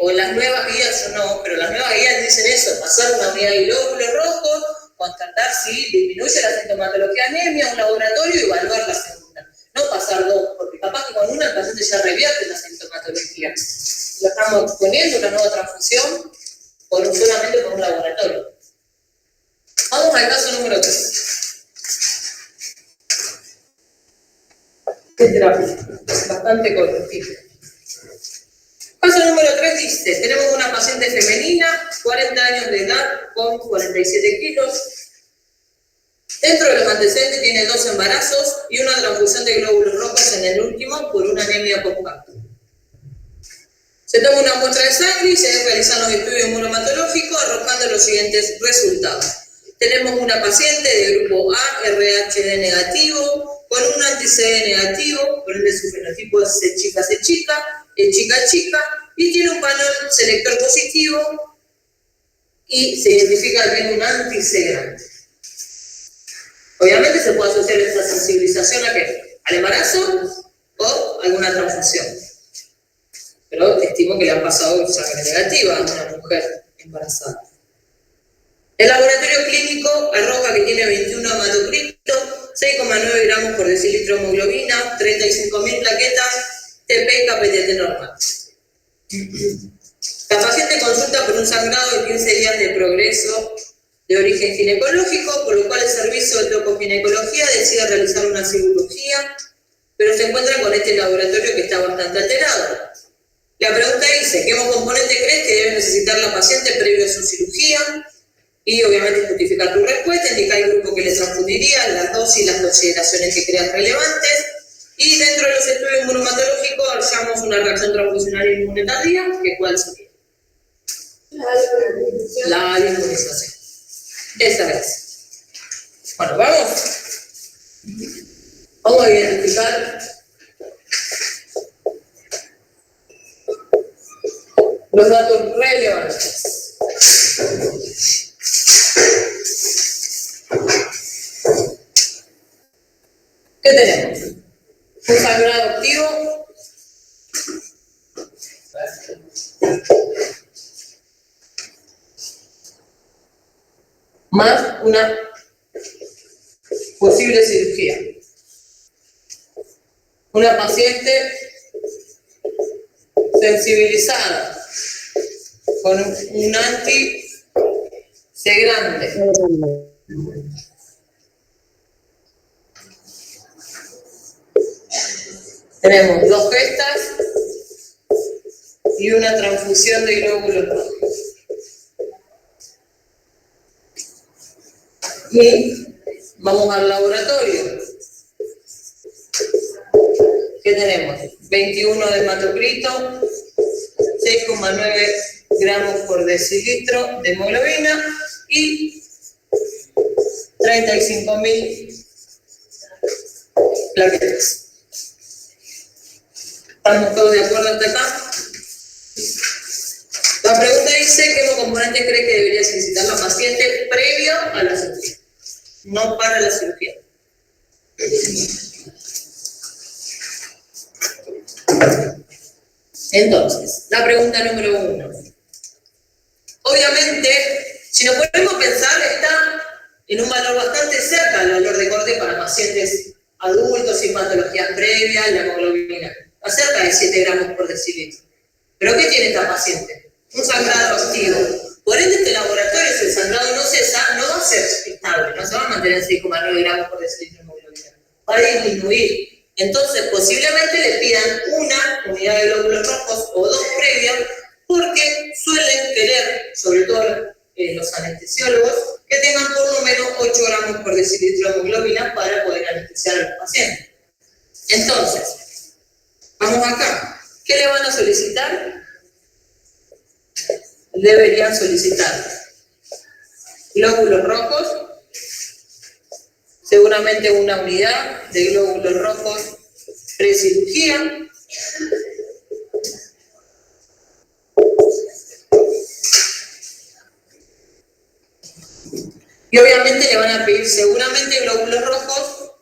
o en las nuevas guías, yo no, pero las nuevas guías dicen eso, pasar una unidad de glóbulos rojos, constatar si disminuye la sintomatología anemia, un laboratorio y evaluar la segunda. No pasar 2, porque capaz que con una el paciente ya revierte la sintomatología. Lo estamos poniendo una nueva transfusión solamente por un laboratorio. Vamos al caso número 3. ¿Qué terapia? Bastante cortito. Caso número 3 dice, tenemos una paciente femenina, 40 años de edad, con 47 kilos. Dentro de los antecedentes tiene 2 embarazos y una transfusión de glóbulos rojos en el último por una anemia postparto. Se toma una muestra de sangre y se realizan los estudios inmunomatológicos arrojando los siguientes resultados. Tenemos una paciente de grupo A, RHD negativo, con un anti-CD negativo, por ende su fenotipo es C chica, chica, y tiene un panel selector positivo y se identifica bien un anti-C grande. Obviamente se puede asociar esta sensibilización ¿a qué? Al embarazo o alguna transfusión. Pero estimo que le han pasado sangre negativa a una mujer embarazada. El laboratorio clínico arroja que tiene 21 hematocrito, 6,9 gramos por decilitro de hemoglobina, 35.000 plaquetas, TP y KPTT normal. La paciente consulta por un sangrado de 15 días de progreso de origen ginecológico, por lo cual el servicio de tocoginecología decide realizar una cirugía, pero se encuentra con este laboratorio que está bastante alterado. La pregunta dice, ¿qué hemocomponente crees que debe necesitar la paciente previo a su cirugía? Y obviamente justificar tu respuesta, indicar el grupo que le transfundiría, las dosis y las consideraciones que creas relevantes. Y dentro de los estudios inmunomatológicos hallamos una reacción transfusional inmune tardía, que ¿cuál sería? La inmunización. Esa es. Bueno, vamos. Vamos a identificar los datos relevantes. ¿Qué tenemos? Un sangrado activo. Más una posible cirugía. Una paciente sensibilizada con un anti-C grande. Tenemos 2 gestas y una transfusión de glóbulos rojos. Y vamos al laboratorio. ¿Qué tenemos? 21 de hematocrito, 6,9 gramos por decilitro de hemoglobina y 35.000 plaquetas. ¿Estamos todos de acuerdo hasta acá? La pregunta dice, ¿qué hemocomponente cree que debería solicitar la paciente previo a la cirugía? No para la cirugía. Entonces, la pregunta número 1. Obviamente, si nos ponemos a pensar, está en un valor bastante cerca del valor de corte para pacientes adultos sin patologías previas, la hemoglobina a cerca de 7 gramos por decilitro. ¿Pero qué tiene esta paciente? Un sangrado activo. Por ende, este laboratorio, si el sangrado no cesa, no va a ser estable, no se va a mantener en 6,9 gramos por decilitro de hemoglobina. Va a disminuir. Entonces, posiblemente le pidan una unidad de glóbulos rojos o 2 previas, porque suelen querer, sobre todo los anestesiólogos, que tengan por lo menos 8 gramos por decilitro de hemoglobina para poder anestesiar a los pacientes. Entonces, vamos acá. ¿Qué le van a solicitar? Deberían solicitar glóbulos rojos, seguramente una unidad de glóbulos rojos precirugía, y obviamente le van a pedir seguramente glóbulos rojos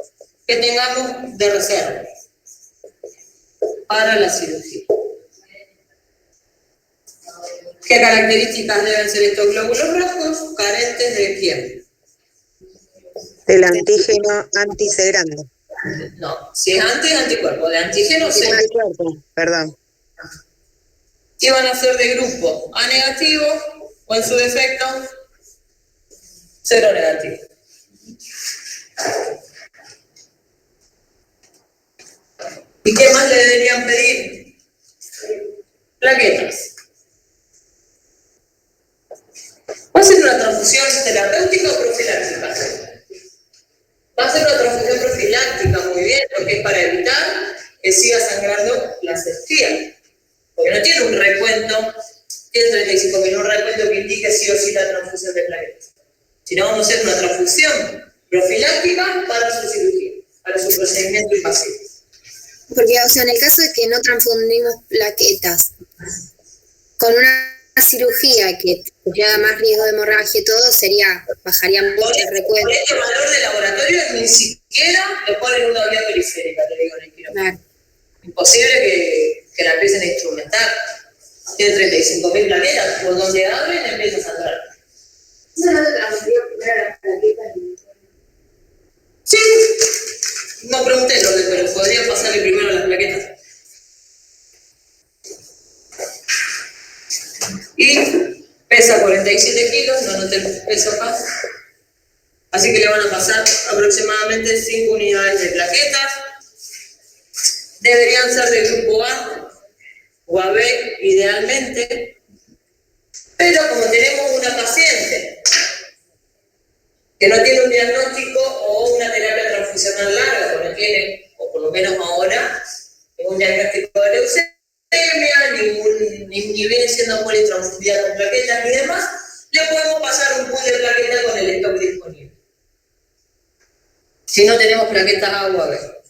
que tengamos de reserva para la cirugía. ¿Qué características deben ser estos glóbulos rojos? Carentes de quién. Del antígeno antisegrando. No, si es anticuerpo, de antígeno C. Anticuerpo, perdón. Y van a ser de grupo A negativo o en su defecto cero negativo. ¿Y qué más le deberían pedir? Plaquetas. ¿Va a ser una transfusión terapéutica o profiláctica? Va a ser una transfusión profiláctica, muy bien, porque es para evitar que siga sangrando la cestía. Porque no tiene un recuento, tiene 35.000, un recuento que indique sí o sí la transfusión de plaquetas. Sino vamos a hacer una transfusión profiláctica para su cirugía, para su procedimiento invasivo. Porque, o sea, en el caso de que no transfundimos plaquetas, con una cirugía que lleva más riesgo de hemorragia y todo, bajaría mucho el recuento. Por este valor de laboratorio ni siquiera le ponen una vía periférica, te digo, en el quirófano. Claro. Imposible que la empiecen a instrumentar. Tiene 35.000 plaquetas, por donde abren empieza a sangrar. ¿Eso no te transfirió primero las plaquetas? Sí, no pregunté el orden, pero podría pasarle primero las plaquetas. Y pesa 47 kilos, no noté el peso acá. Así que le van a pasar aproximadamente 5 unidades de plaquetas. Deberían ser de grupo A o AB idealmente. Pero como tenemos una paciente que no tiene un diagnóstico o una terapia transfusional larga, o no tiene, o por lo menos ahora, un diagnóstico de leucemia, ni viene siendo politransfundida con plaquetas ni demás, le podemos pasar un pool de plaquetas con el stock disponible. Si no tenemos plaquetas A o AB.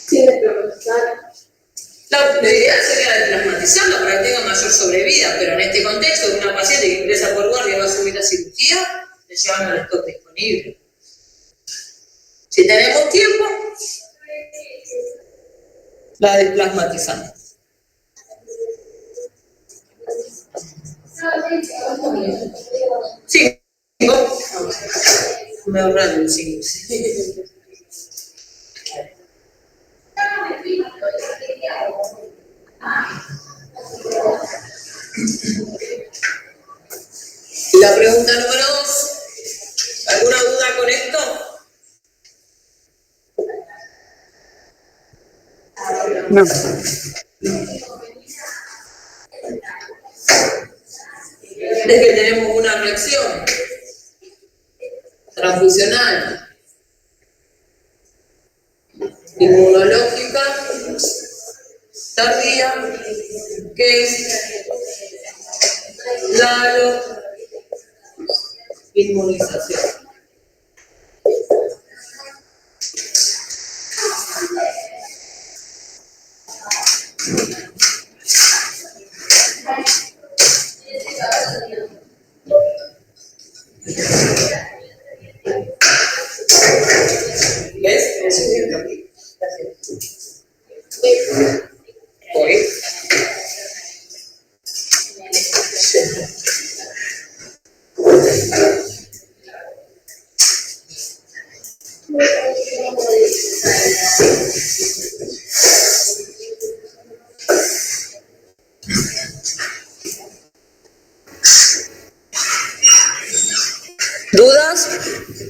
¿Tiene plasmatizar? La idea sería desplasmatizarla para que tenga mayor sobrevida, pero en este contexto, una paciente que ingresa por guardia y va a subir la cirugía, le llevan al stock disponible. Si tenemos tiempo, la desplasmatizamos. Sí, me ahorran el 5. La pregunta número 2. ¿Alguna duda con esto? No. Es que tenemos una reacción transfusional inmunológica tardía, que es la inmunización. ¿Ves? Voy. ¿Dudas?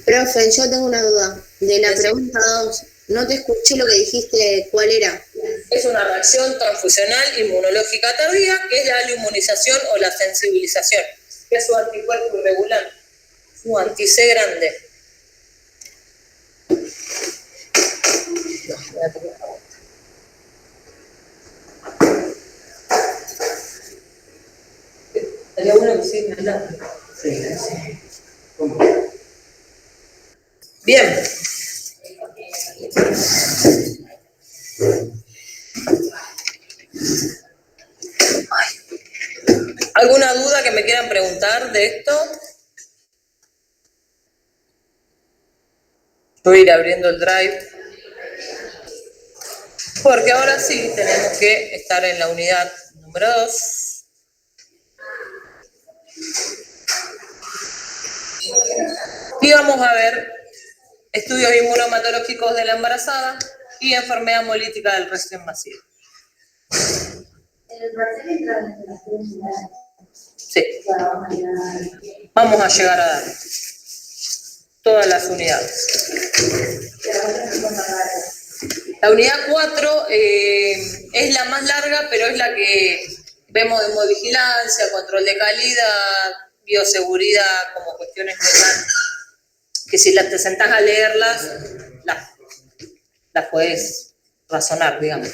Profe, yo tengo una duda. De la Sí. pregunta 2, no te escuché lo que dijiste, ¿cuál era? Es una reacción transfusional inmunológica tardía, que es la inmunización o la sensibilización, que es su anticuerpo irregular, su anti-C grande. Estaría bueno que sí, ¿verdad? Bien. ¿Alguna duda que me quieran preguntar de esto? Voy a ir abriendo el drive. Porque ahora sí tenemos que estar en la unidad número 2. Y vamos a ver estudios inmunomatológicos de la embarazada y enfermedad hemolítica del recién nacido. En el parcial entran las unidades. Sí, vamos a llegar a dar todas las unidades. La unidad 4 es la más larga, pero es la que vemos de hemovigilancia, control de calidad, bioseguridad, como cuestiones normales, que si te sentás a leerlas, las puedes razonar, digamos.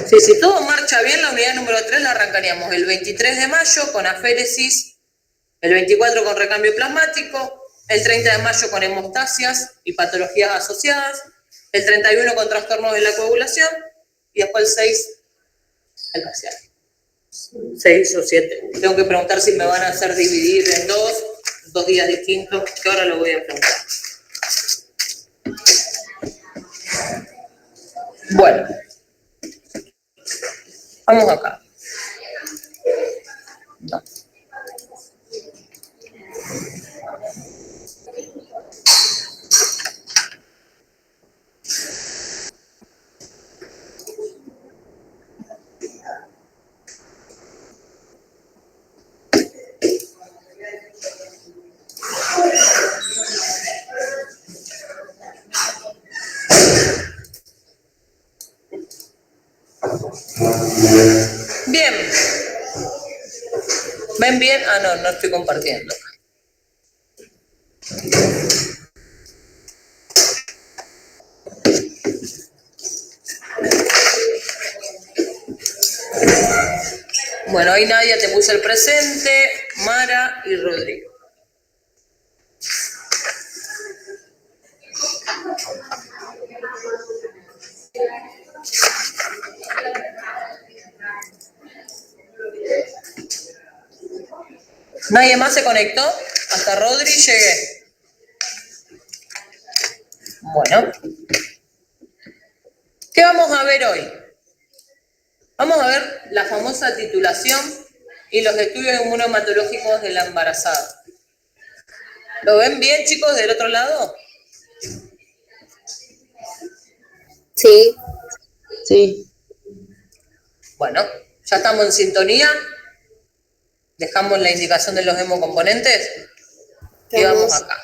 Sí, si todo marcha bien, la unidad número 3 la arrancaríamos el 23 de mayo con aféresis, el 24 con recambio plasmático, el 30 de mayo con hemostasias y patologías asociadas, el 31 con trastornos de la coagulación y después el 6, el parcial. 6 o 7. Tengo que preguntar si me van a hacer dividir en dos días distintos, que ahora lo voy a preguntar. Bueno, vamos acá. No. Bien. ¿Ven bien? Ah, no, no estoy compartiendo. Bueno, ahí Nadia te puso el presente, Mara y Rodrigo. ¿Nadie más se conectó? Hasta Rodri llegué. Bueno. ¿Qué vamos a ver hoy? Vamos a ver la famosa titulación y los estudios inmunohematológicos de la embarazada. ¿Lo ven bien, chicos, del otro lado? Sí. Sí. Bueno, ¿ya estamos en sintonía? ¿Dejamos la indicación de los hemocomponentes? Y vamos acá.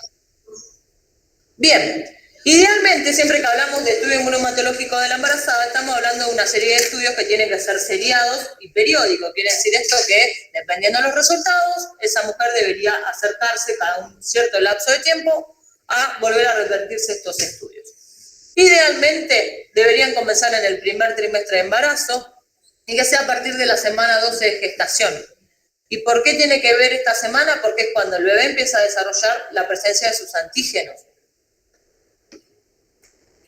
Bien, idealmente siempre que hablamos de estudio inmunohematológico de la embarazada estamos hablando de una serie de estudios que tienen que ser seriados y periódicos. Quiere decir esto que, dependiendo de los resultados, esa mujer debería acercarse cada un cierto lapso de tiempo a volver a repetirse estos estudios. Idealmente deberían comenzar en el primer trimestre de embarazo y que sea a partir de la semana 12 de gestación. ¿Y por qué tiene que ver esta semana? Porque es cuando el bebé empieza a desarrollar la presencia de sus antígenos.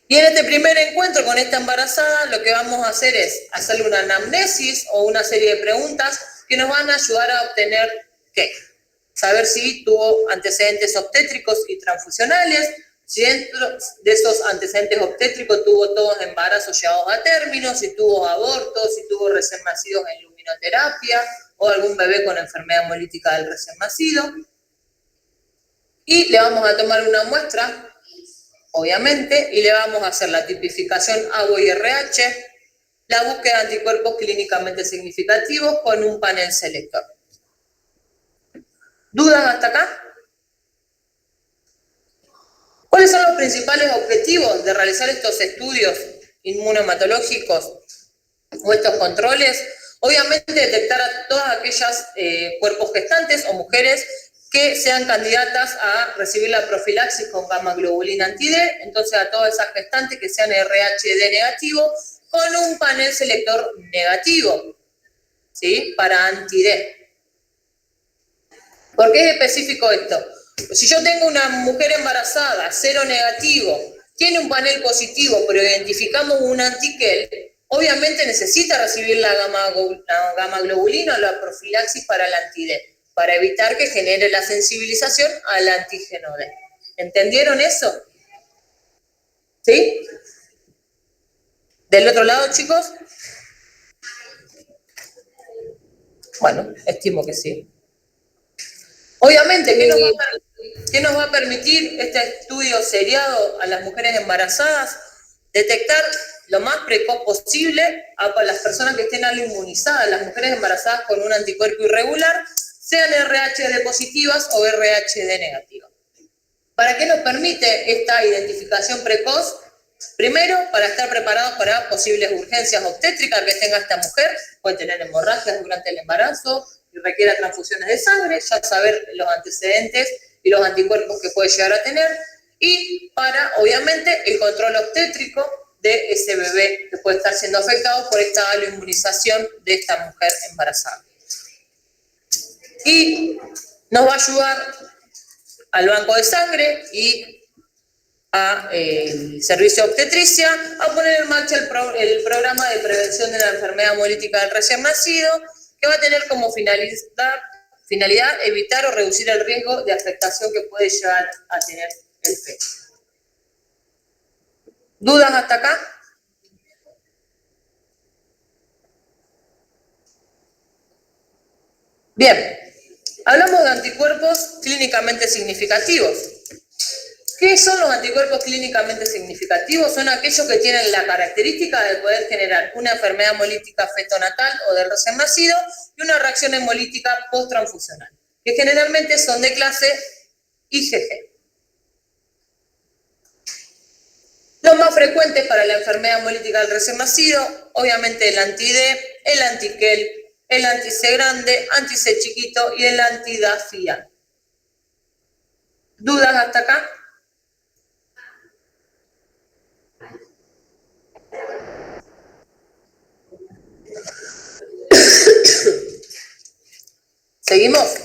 Y en este primer encuentro con esta embarazada, lo que vamos a hacer es hacerle una anamnesis o una serie de preguntas que nos van a ayudar a obtener, ¿qué? Saber si tuvo antecedentes obstétricos y transfusionales, si dentro de esos antecedentes obstétricos tuvo todos embarazos llevados a término, si tuvo abortos, si tuvo recién nacidos en luminoterapia o algún bebé con enfermedad hemolítica del recién nacido. Y le vamos a tomar una muestra, obviamente, y le vamos a hacer la tipificación ABO y RH, la búsqueda de anticuerpos clínicamente significativos con un panel selector. ¿Dudas hasta acá? ¿Cuáles son los principales objetivos de realizar estos estudios inmunohematológicos o estos controles? Obviamente detectar a todas aquellas cuerpos gestantes o mujeres que sean candidatas a recibir la profilaxis con gamma globulina anti-D, entonces a todas esas gestantes que sean RHD negativo con un panel selector negativo, ¿sí? Para anti-D. ¿Por qué es específico esto? Si yo tengo una mujer embarazada, cero negativo, tiene un panel positivo, pero identificamos un antiquel, obviamente necesita recibir la gamma globulina o la profilaxis para el anti-D, para evitar que genere la sensibilización al antígeno D. ¿Entendieron eso? ¿Sí? ¿Del otro lado, chicos? Bueno, estimo que sí. Obviamente, ¿qué nos va a permitir este estudio seriado a las mujeres embarazadas? Detectar lo más precoz posible a las personas que estén inmunizadas, las mujeres embarazadas con un anticuerpo irregular, sean RHD positivas o RHD negativas. ¿Para qué nos permite esta identificación precoz? Primero, para estar preparados para posibles urgencias obstétricas que tenga esta mujer, puede tener hemorragias durante el embarazo y requiera transfusiones de sangre, ya saber los antecedentes y los anticuerpos que puede llegar a tener, y para, obviamente, el control obstétrico de ese bebé que puede estar siendo afectado por esta aloinmunización de esta mujer embarazada. Y nos va a ayudar al banco de sangre y al servicio de obstetricia a poner en marcha el programa de prevención de la enfermedad hemolítica del recién nacido, que va a tener como finalidad evitar o reducir el riesgo de afectación que puede llegar a tener el feto. ¿Dudas hasta acá? Bien, hablamos de anticuerpos clínicamente significativos. ¿Qué son los anticuerpos clínicamente significativos? Son aquellos que tienen la característica de poder generar una enfermedad hemolítica fetonatal o del recién nacido y una reacción hemolítica posttransfusional, que generalmente son de clase IgG. Los más frecuentes para la enfermedad hemolítica del recién nacido, obviamente el anti-D, el antiquel, el anti-C grande, anti-C chiquito y el anti-DAFIA. ¿Dudas hasta acá? ¿Seguimos?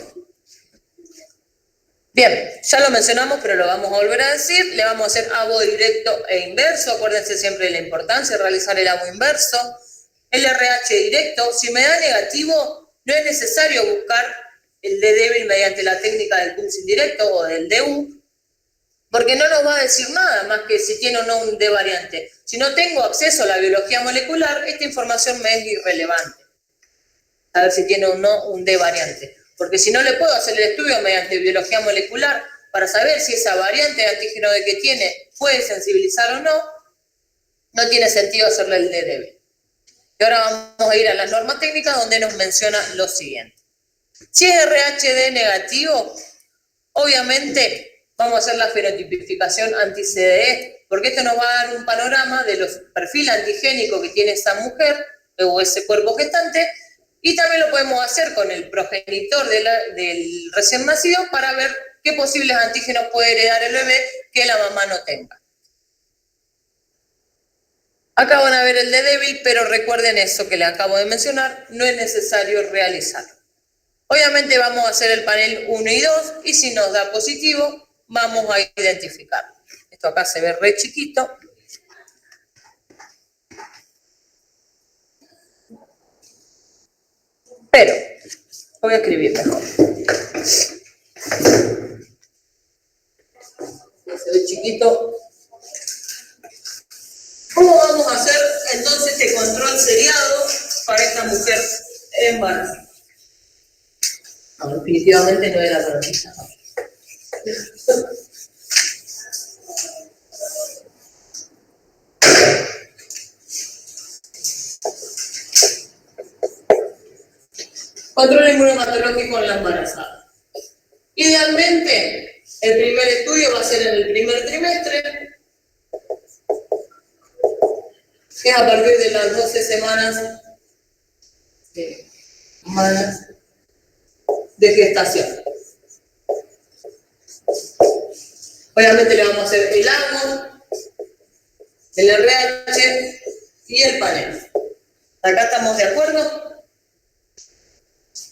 Bien, ya lo mencionamos, pero lo vamos a volver a decir. Le vamos a hacer abo directo e inverso. Acuérdense siempre de la importancia de realizar el abo inverso. El RH directo, si me da negativo, no es necesario buscar el D débil mediante la técnica del pulso indirecto o del DU, porque no nos va a decir nada más que si tiene o no un D variante. Si no tengo acceso a la biología molecular, esta información me es irrelevante. A ver si tiene o no un D variante. Porque si no le puedo hacer el estudio mediante biología molecular para saber si esa variante de antígeno D que tiene puede sensibilizar o no, no tiene sentido hacerle el D débil. Y ahora vamos a ir a la norma técnica donde nos menciona lo siguiente. Si es RHD negativo, obviamente vamos a hacer la fenotipificación anti-CDE, porque esto nos va a dar un panorama de los perfiles antigénicos que tiene esa mujer o ese cuerpo gestante, y también lo podemos hacer con el progenitor del recién nacido para ver qué posibles antígenos puede heredar el bebé que la mamá no tenga. Acá van a ver el D débil, pero recuerden eso que les acabo de mencionar, no es necesario realizarlo. Obviamente vamos a hacer el panel 1 y 2 y si nos da positivo, vamos a identificarlo. Esto acá se ve re chiquito. Pero, voy a escribir mejor. Se ve chiquito. ¿Cómo vamos a hacer entonces este control seriado para esta mujer embarazada? No, definitivamente no era para mí. Control inmunomatológico en la embarazada. Idealmente, el primer estudio va a ser en el primer trimestre, que es a partir de las 12 semanas de gestación. Obviamente le vamos a hacer el AMO, el RH y el panel. ¿Acá estamos de acuerdo?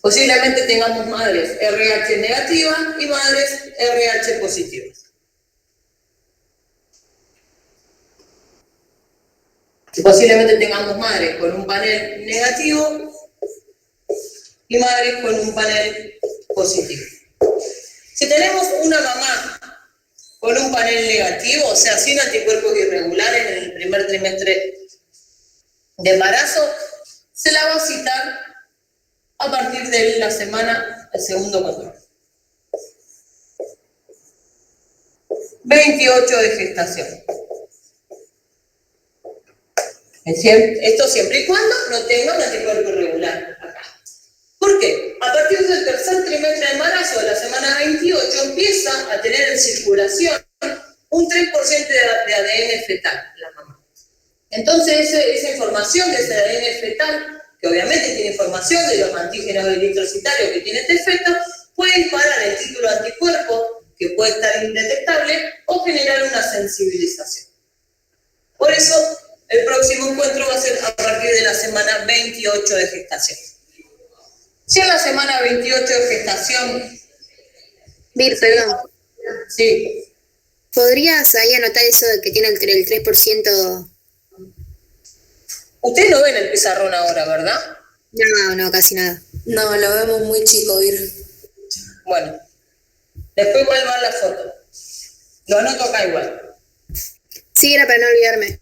Posiblemente tengamos madres RH negativas y madres RH positivas. Posiblemente tengamos madres con un panel negativo y madres con un panel positivo. Si tenemos una mamá con un panel negativo, o sea, sin anticuerpos irregulares en el primer trimestre de embarazo, se la va a citar a partir de la semana del segundo control. 28 de gestación. Esto siempre y cuando no tenga un anticuerpo irregular acá. ¿Por qué? A partir del tercer trimestre de embarazo, de la semana 28, empieza a tener en circulación un 3% de ADN fetal en la mamá. Entonces, esa información de ese ADN fetal, que obviamente tiene información de los antígenos eritrocitarios que tiene este feto, puede disparar el título de anticuerpo, que puede estar indetectable, o generar una sensibilización. Por eso, el próximo encuentro va a ser a partir de la semana 28 de gestación. Si en la semana 28 de gestación... Perdón. Sí. ¿Podrías ahí anotar eso de que tiene el 3%? Ustedes no ven el pizarrón ahora, ¿verdad? No, casi nada. No, lo vemos muy chico, Vir. Bueno, después igual va la foto. Lo anoto acá igual. Sí, era para no olvidarme.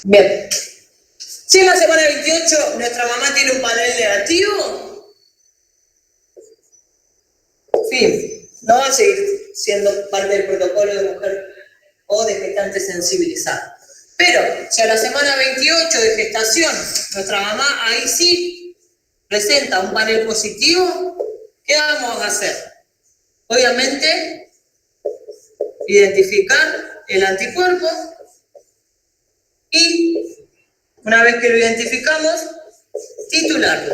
Bien. Si en la semana 28 nuestra mamá tiene un panel negativo, fin, no va a seguir siendo parte del protocolo de mujer o de gestante sensibilizada. Pero si a la semana 28 de gestación nuestra mamá ahí sí presenta un panel positivo, ¿qué vamos a hacer? Obviamente, identificar el anticuerpo y, una vez que lo identificamos, titularlo.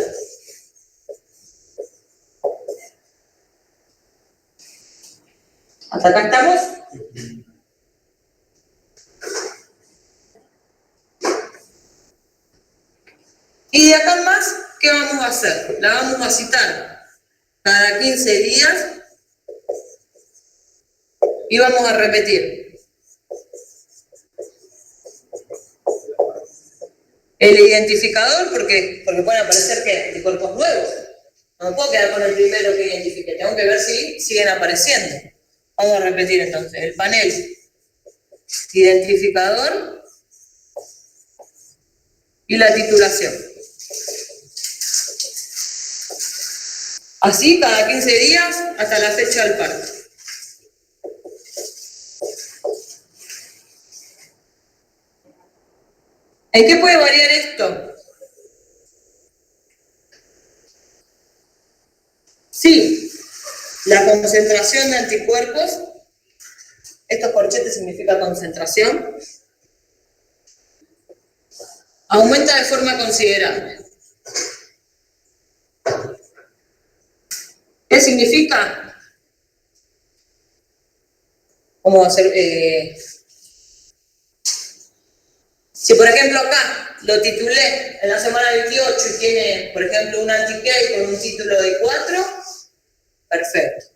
¿Hasta acá estamos? Y de acá en más, ¿qué vamos a hacer? La vamos a citar cada 15 días y vamos a repetir. El identificador, porque pueden aparecer ¿qué? Anticuerpos nuevos. No me puedo quedar con el primero que identifique, tengo que ver si siguen apareciendo. Vamos a repetir entonces. El panel identificador y la titulación. Así cada 15 días hasta la fecha del parto. ¿En qué puede variar esto? Sí, la concentración de anticuerpos, estos corchetes significa concentración, aumenta de forma considerable. ¿Qué significa? ¿Cómo va a ser? Si por ejemplo acá lo titulé en la semana 28 y tiene, por ejemplo, un anti-K con un título de 4, perfecto.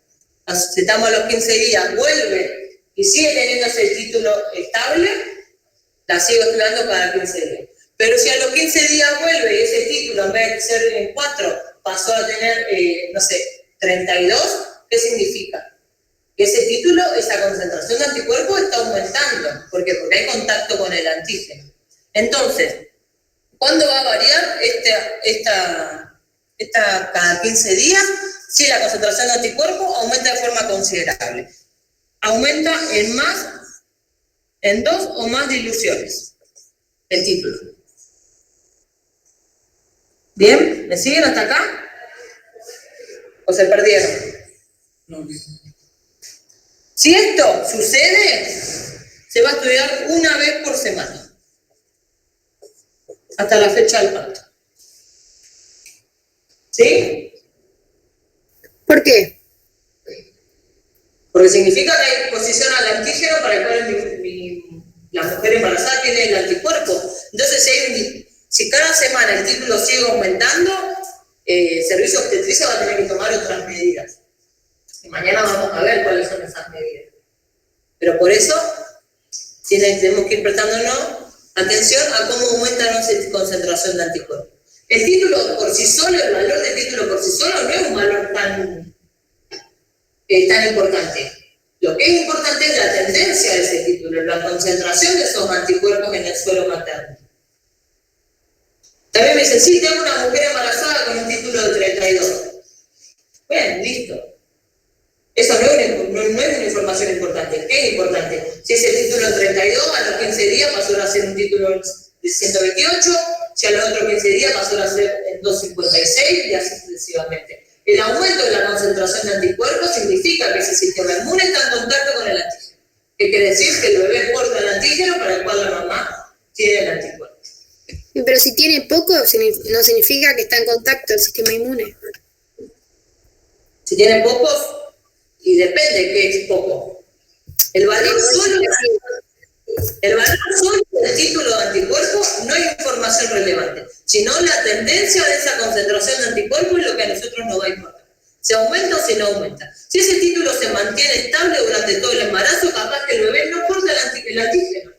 Aceptamos los 15 días, vuelve y sigue teniendo ese título estable, la sigo estudiando cada 15 días. Pero si a los 15 días vuelve y ese título en vez de ser en 4 pasó a tener, 32, ¿qué significa? Que ese título, esa concentración de anticuerpos está aumentando. ¿Por qué? Porque hay contacto con el antígeno. Entonces, ¿cuándo va a variar esta cada 15 días? si la concentración de anticuerpos aumenta de forma considerable. Aumenta en 2 o más diluciones. El título. ¿Bien? ¿Me siguen hasta acá? ¿O se perdieron? No. Si esto sucede, se va a estudiar una vez por semana. Hasta la fecha del parto. ¿Sí? ¿Por qué? Porque significa que hay exposición al antígeno para el cual la mujer embarazada tiene el anticuerpo. Entonces, si cada semana el título sigue aumentando, Servicio Obstetricia va a tener que tomar otras medidas. Y mañana vamos a ver cuáles son esas medidas. Pero por eso tenemos que ir prestándonos atención a cómo aumenta la concentración de anticuerpos. El título por sí solo, el valor del título por sí solo no es un valor tan importante. Lo que es importante es la tendencia de ese título, la concentración de esos anticuerpos en el suelo materno. También me dicen, sí, tengo una mujer embarazada con un título de 32. Bien, listo. Eso no es una información importante. ¿Qué es importante? Si ese título de 32, a los 15 días pasó a ser un título de 128, si a los otros 15 días pasó a ser en 256 y así sucesivamente. El aumento de la concentración de anticuerpos significa que ese sistema inmune está en contacto con el antígeno. ¿Qué quiere decir? Que el bebé porta el antígeno para el cual la mamá tiene el anticuerpo. Pero si tiene poco, no significa que está en contacto el sistema inmune. Si tiene pocos, y depende qué es poco. El valor solo del título de anticuerpo no es información relevante, sino la tendencia de esa concentración de anticuerpos es lo que a nosotros nos va a importar. ¿Se aumenta o se no aumenta? Si ese título se mantiene estable durante todo el embarazo, capaz que el bebé no porta el antígeno.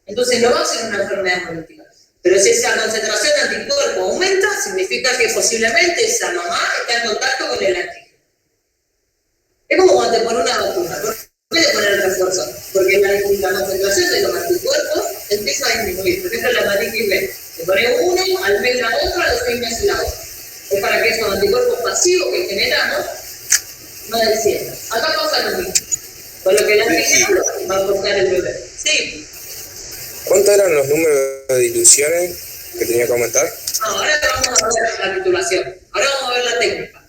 Entonces no va a ser una enfermedad monolítica. Pero si esa concentración de anticuerpo aumenta, significa que posiblemente esa mamá está en contacto con el antígeno. Es como cuando te pones una vacuna. ¿Por qué te pones el refuerzo? Porque la concentración de los anticuerpos empieza a disminuir. Por ejemplo, la hepatitis B. Te pones uno, al mes la otra, a los 6 meses la otra. Es para que esos anticuerpos pasivos que generamos no desciendan. Acá pasa lo mismo. Con lo que el antígeno va a aportar el bebé. Sí. ¿Cuántos eran los números de diluciones que tenía que aumentar? Ahora vamos a ver la titulación. Ahora vamos a ver la técnica.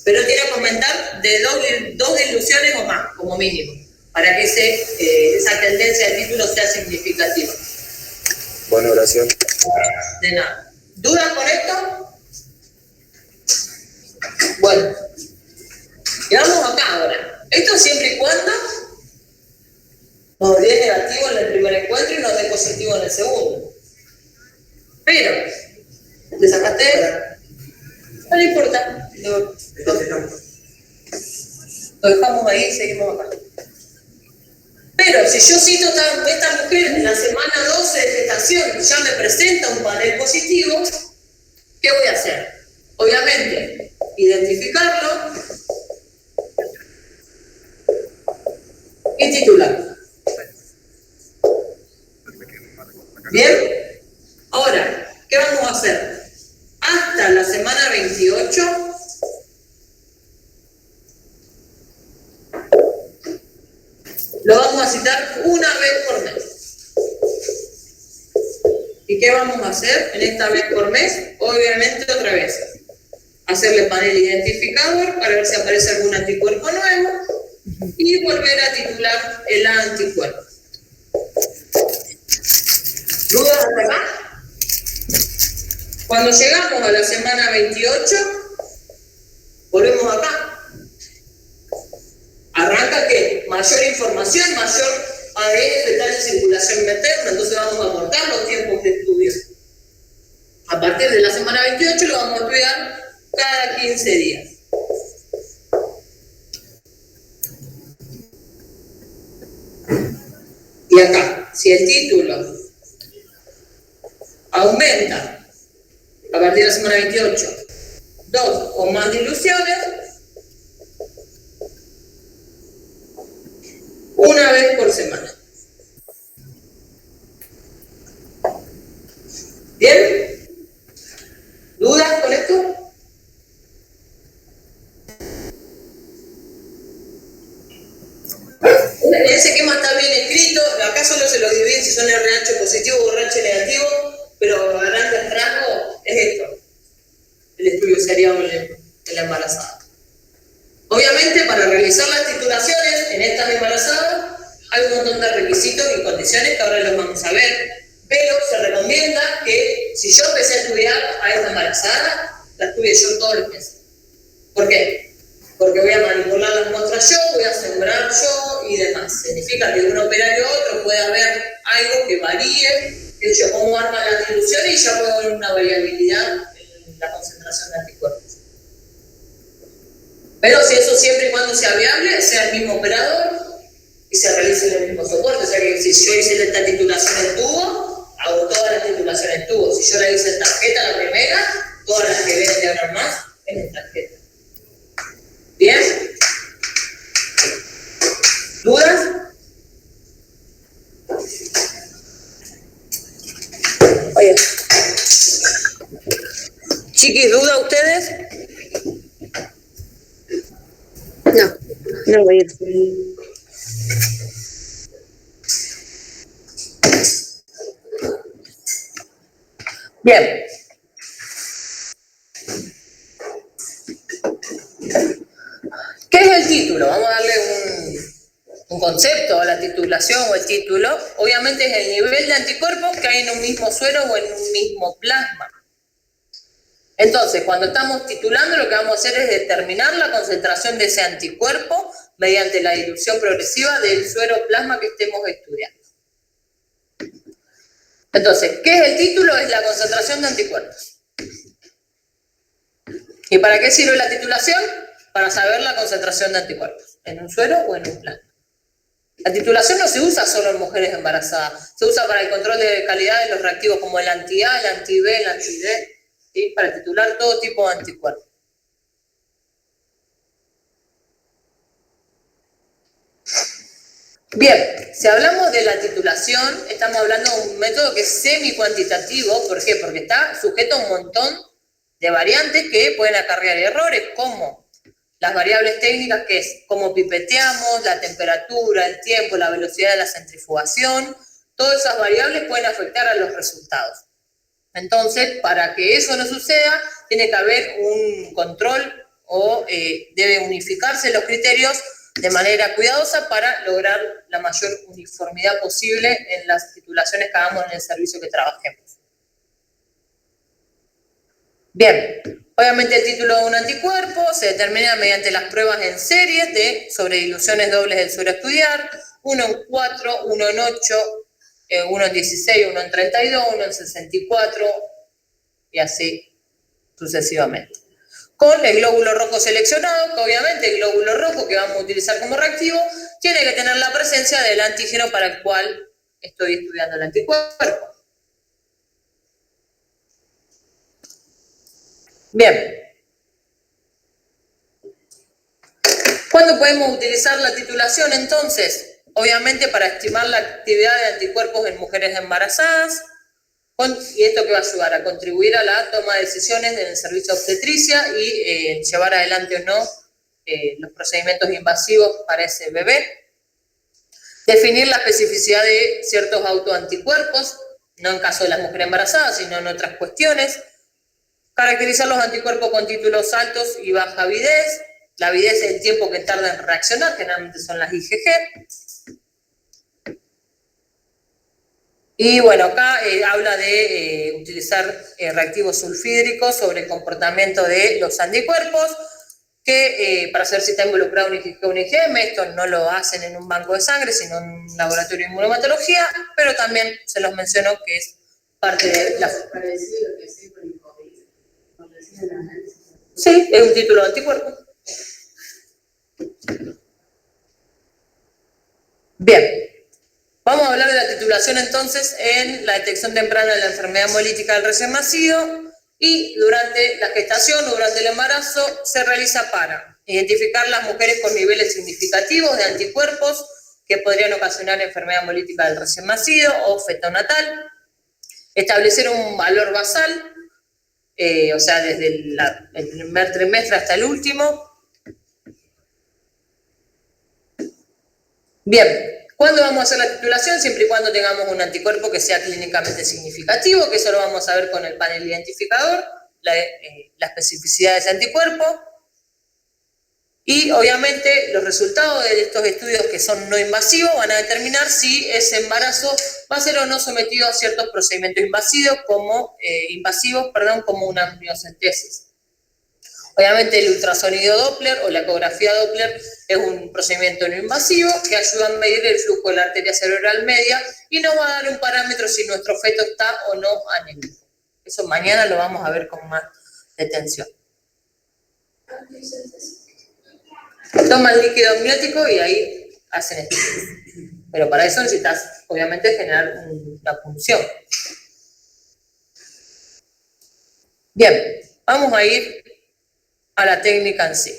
Pero tiene que aumentar de dos diluciones o más, como mínimo, para que esa tendencia de título sea significativa. Bueno, gracias. De nada. ¿Dudas con esto? Bueno. Y vamos acá ahora. Esto siempre y cuando nos dé negativo en el primer encuentro y nos dé positivo en el segundo. Pero, ¿te sacaste? No le importa. Lo dejamos ahí y seguimos acá. Pero si yo cito a esta mujer en la semana 12 de gestación ya me presenta un panel positivo, ¿qué voy a hacer? Obviamente, identificarlo y titularlo. ¿Bien? Ahora, ¿qué vamos a hacer? Hasta la semana 28 lo vamos a citar una vez por mes. ¿Y qué vamos a hacer en esta vez por mes? Obviamente otra vez. Hacerle panel identificador para ver si aparece algún anticuerpo nuevo y volver a titular el anticuerpo. ¿Dudas hasta acá? Cuando llegamos a la semana 28, volvemos acá. Arranca que mayor información, mayor ADN fetal en circulación materna, entonces vamos a acortar los tiempos de estudio. A partir de la semana 28 lo vamos a estudiar cada 15 días. Y acá, si el título aumenta a partir de la semana 28, 2 o más diluciones, una vez por semana. ¿Bien? ¿Dudas con esto? son RH positivo o RH negativo, pero a grandes rasgos es esto. El estudio seriado en la embarazada. Obviamente, para realizar las titulaciones en esta embarazada, hay un montón de requisitos y condiciones que ahora los vamos a ver, pero se recomienda que si yo empecé a estudiar a esta embarazada, la estudie yo todos los meses. ¿Por qué? Porque voy a manipular las muestras yo, voy a sembrar yo y demás. Significa que de un operario a otro puede haber algo que varíe, que yo cómo arma la dilución y ya puedo ver una variabilidad en la concentración de anticuerpos. Pero si eso siempre y cuando sea viable, sea el mismo operador y se realice en el mismo soporte. O sea que si yo hice esta titulación en tubo, hago todas las titulaciones en tubo. Si yo la hice en tarjeta la primera, todas las que vienen de ahora más en tarjeta. ¿Bien? ¿Dudas? Oye. Chiquis, ¿duda ustedes? No. No voy a ir. Bien. ¿Qué es el título? Vamos a darle un concepto a la titulación o el título. Obviamente es el nivel de anticuerpos que hay en un mismo suero o en un mismo plasma. Entonces, cuando estamos titulando, lo que vamos a hacer es determinar la concentración de ese anticuerpo mediante la dilución progresiva del suero plasma que estemos estudiando. Entonces, ¿qué es el título? Es la concentración de anticuerpos. ¿Y para qué sirve la titulación? Para saber la concentración de anticuerpos, en un suero o en un plasma. La titulación no se usa solo en mujeres embarazadas, se usa para el control de calidad de los reactivos como el anti-A, el anti-B, el anti-D, ¿sí? Para titular todo tipo de anticuerpos. Bien, si hablamos de la titulación, estamos hablando de un método que es semi-cuantitativo. ¿Por qué? Porque está sujeto a un montón de variantes que pueden acarrear errores, como las variables técnicas, que es cómo pipeteamos, la temperatura, el tiempo, la velocidad de la centrifugación. Todas esas variables pueden afectar a los resultados. Entonces, para que eso no suceda, tiene que haber un control o debe unificarse los criterios de manera cuidadosa para lograr la mayor uniformidad posible en las titulaciones que hagamos en el servicio que trabajemos. Bien, obviamente el título de un anticuerpo se determina mediante las pruebas en series de sobrediluciones dobles del suero a estudiar, 1 en 4, 1 en 8, 1 en 16, 1 en 32, 1 en 64 y así sucesivamente. Con el glóbulo rojo seleccionado, que obviamente el glóbulo rojo que vamos a utilizar como reactivo tiene que tener la presencia del antígeno para el cual estoy estudiando el anticuerpo. Bien. ¿Cuándo podemos utilizar la titulación entonces? Obviamente para estimar la actividad de anticuerpos en mujeres embarazadas. ¿Y esto que va a ayudar? A contribuir a la toma de decisiones en el servicio de obstetricia y llevar adelante o no los procedimientos invasivos para ese bebé. Definir la especificidad de ciertos autoanticuerpos, no en caso de las mujeres embarazadas, sino en otras cuestiones. Caracterizar los anticuerpos con títulos altos y baja avidez. La avidez es el tiempo que tarda en reaccionar, generalmente son las IgG. Y bueno, acá habla de utilizar reactivos sulfídricos sobre el comportamiento de los anticuerpos, que para saber si está involucrado un IgG o un IgM, esto no lo hacen en un banco de sangre, sino en un laboratorio de inmunomatología, pero también se los menciono que es parte de la... Sí, es un título de anticuerpo. Bien. Vamos a hablar de la titulación entonces en la detección temprana de la enfermedad hemolítica del recién nacido y durante la gestación o durante el embarazo se realiza para identificar las mujeres con niveles significativos de anticuerpos que podrían ocasionar enfermedad hemolítica del recién nacido o feto-natal, establecer un valor basal, o sea, desde el primer trimestre hasta el último. Bien. ¿Cuándo vamos a hacer la titulación? Siempre y cuando tengamos un anticuerpo que sea clínicamente significativo, que eso lo vamos a ver con el panel identificador, la especificidad de ese anticuerpo. Y obviamente los resultados de estos estudios que son no invasivos van a determinar si ese embarazo va a ser o no sometido a ciertos procedimientos invasivos como una amniocentesis. Obviamente el ultrasonido Doppler o la ecografía Doppler es un procedimiento no invasivo que ayuda a medir el flujo de la arteria cerebral media y nos va a dar un parámetro si nuestro feto está o no anémico. Eso mañana lo vamos a ver con más detención. Toman líquido amniótico y ahí hacen esto. Pero para eso necesitas, obviamente, generar una punción. Bien, vamos a ir a la técnica en sí.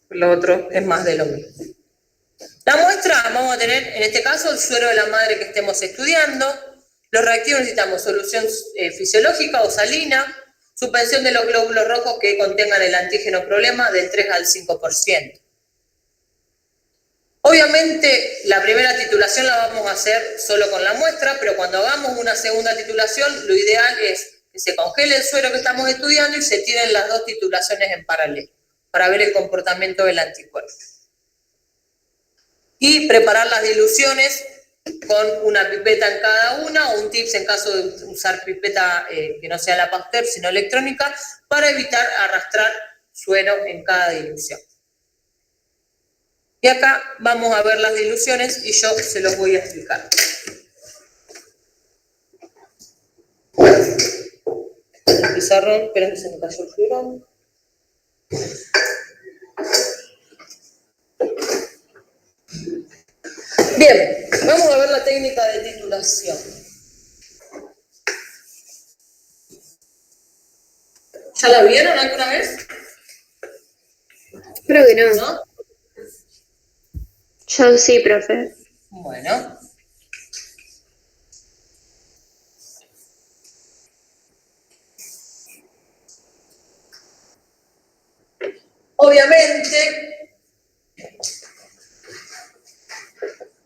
Lo otro es más de lo mismo. La muestra, vamos a tener, en este caso, el suero de la madre que estemos estudiando. Los reactivos necesitamos solución fisiológica o salina, suspensión de los glóbulos rojos que contengan el antígeno problema del 3 al 5%. Obviamente, la primera titulación la vamos a hacer solo con la muestra, pero cuando hagamos una segunda titulación, lo ideal es que se congele el suero que estamos estudiando y se tiren las dos titulaciones en paralelo, para ver el comportamiento del anticuerpo. Y preparar las diluciones con una pipeta en cada una o un tips en caso de usar pipeta que no sea la Pasteur, sino electrónica, para evitar arrastrar suero en cada dilución. Y acá vamos a ver las diluciones y yo se los voy a explicar. El pizarrón, esperen que se me cayó el fibrón. Bien, vamos a ver la técnica de titulación. ¿Ya la vieron alguna vez? Creo que no. ¿No? Yo sí, profe. Bueno. Obviamente,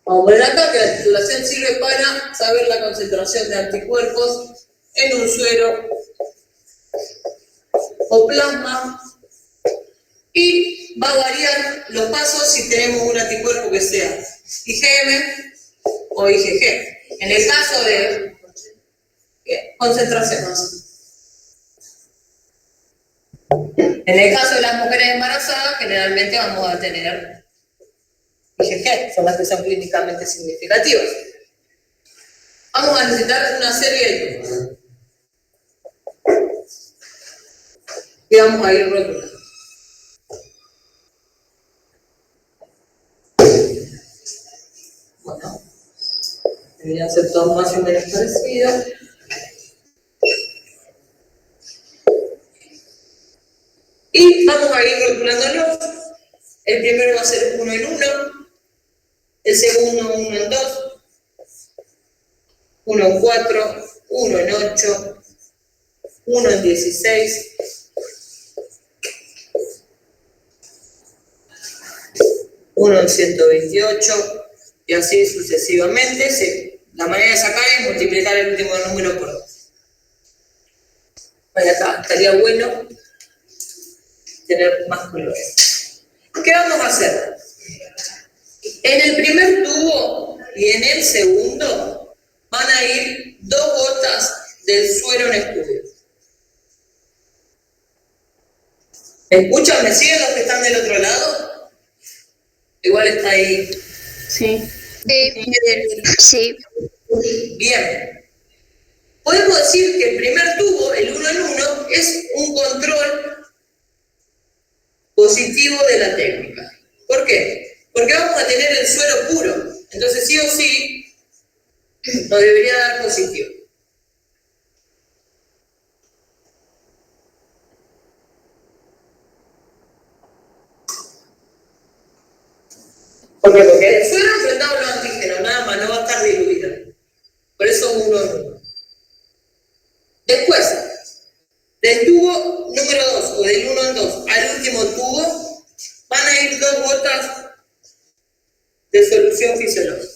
vamos a poner acá que la titulación sirve para saber la concentración de anticuerpos en un suero o plasma y va a variar los pasos si tenemos un anticuerpo que sea IgM o IgG. En el caso de concentración. En el caso de las mujeres embarazadas, generalmente vamos a tener IgG, son las que son clínicamente significativas. Vamos a necesitar una serie de grupos. Y vamos a ir rotulando. Bueno, deberían ser todos más o menos parecidos. Y vamos a ir rotulándolos. El primero va a ser 1 en 1, el segundo 1 en 2, 1 en 4, 1 en 8, 1 en 16, 1 en 128, y así sucesivamente. La manera de sacar es multiplicar el último número por 2. Bueno, acá estaría bueno tener más colores. ¿Qué vamos a hacer? En el primer tubo y en el segundo van a ir 2 gotas del suero en estudio. ¿Me escuchan? ¿Me siguen los que están del otro lado? Igual está ahí. Sí. Sí. Bien. Podemos decir que el primer tubo, el 1 en 1, es un control positivo de la técnica. ¿Por qué? Porque vamos a tener el suero puro. Entonces, sí o sí, nos debería dar positivo. ¿Por qué? Porque el suero enfrentado a los antígenos, nada más, no va a estar diluido. Por eso 1 en 1. Después, del tubo número 2 o del 1 en 2 al último tubo, van a ir 2 gotas de solución fisiológica.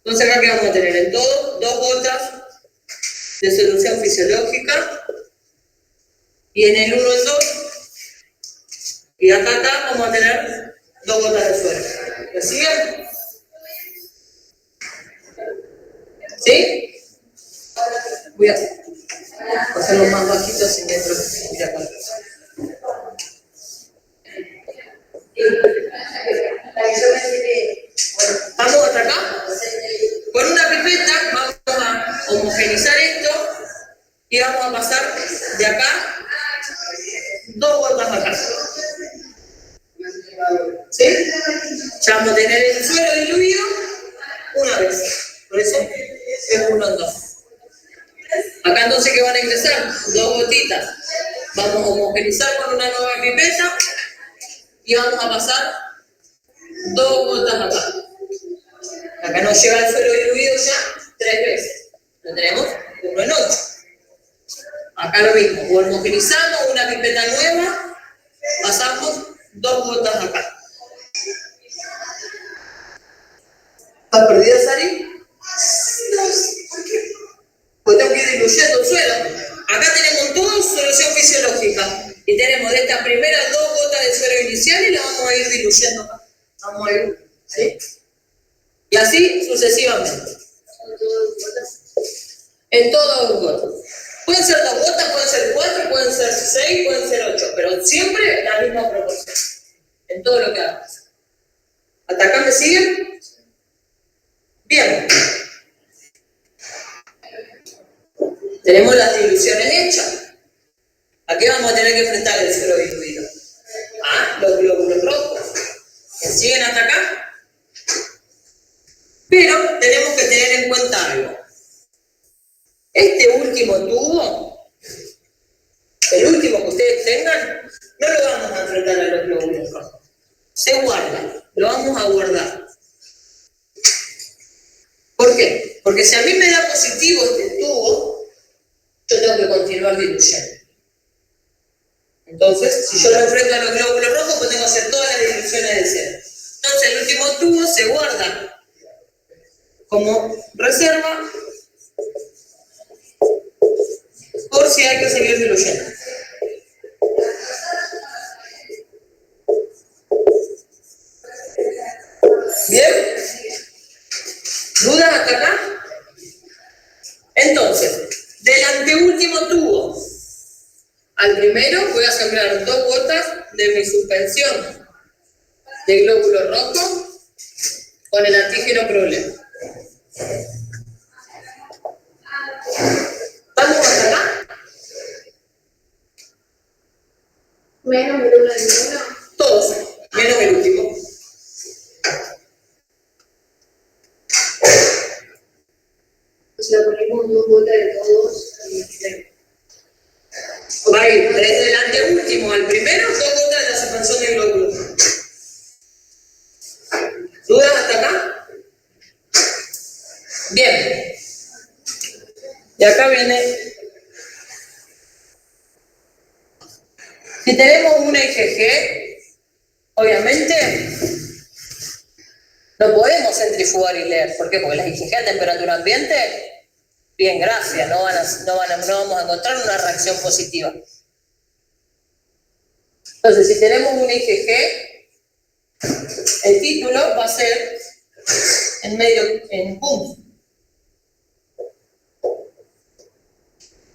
Entonces acá que vamos a tener en todo 2 gotas de solución fisiológica y en el 1 el 2 y acá vamos a tener 2 gotas de suero. ¿Me siguen? ¿Sí? Voy a hacerlo más bajito así que entro. Mira acá. ¿Estamos hasta acá? Con una pipeta vamos a homogenizar esto y vamos a pasar de acá 2 gotas acá. ¿Sí? Ya vamos a tener el suero diluido una vez. Por eso es 1 en 2. Acá entonces, ¿qué van a ingresar? 2 gotitas. Vamos a homogenizar con una nueva pipeta y vamos a pasar 2 gotas acá. Acá nos lleva el suelo diluido ya 3 veces. Lo tenemos 1 en 8. Acá lo mismo. Homogenizamos una pipeta nueva, pasamos 2 gotas acá. ¿Estás perdida, Sari? Pues tengo que ir diluyendo el suelo. Acá tenemos todo solución fisiológica. Y tenemos de estas primeras 2 gotas de suero inicial y la vamos a ir diluyendo acá. Vamos a ir, ¿sí? Y así sucesivamente. En todos los gotas. Pueden ser 2 gotas, pueden ser 4, pueden ser 6, pueden ser 8, pero siempre la misma proporción. En todo lo que hagamos. ¿Hasta acá me siguen? Bien. Tenemos las diluciones hechas. ¿A qué vamos a tener que enfrentar el suero diluido? A los glóbulos rojos. ¿Me siguen hasta acá? Pero tenemos que tener en cuenta algo. Este último tubo, el último que ustedes tengan, no lo vamos a enfrentar a los glóbulos rojos. Se guarda, lo vamos a guardar. ¿Por qué? Porque si a mí me da positivo este tubo, yo tengo que continuar diluyendo. Entonces, si yo lo enfrento a los glóbulos rojos, pues tengo que hacer todas las diluciones de cero. Entonces, el último tubo se guarda como reserva por si hay que seguir diluyendo. ¿Bien? ¿Dudas hasta acá? Entonces, del anteúltimo tubo al primero voy a sembrar 2 gotas de mi suspensión de glóbulo rojo con el antígeno problema. ¿Vamos hasta acá? Menos el 1 y 1. Todos, menos el último. O sea, ponemos 2 gotas de todos y Va a ir desde el anteúltimo al primero, 2 gotas de la suspensión de glóbulo rojo. ¿Dudas hasta acá? Bien. Y acá viene. Si tenemos una IgG, obviamente no podemos centrifugar y leer. ¿Por qué? Porque las IgG a temperatura ambiente, bien, gracias, no vamos a encontrar una reacción positiva. Entonces, si tenemos una IgG, el título va a ser en punto.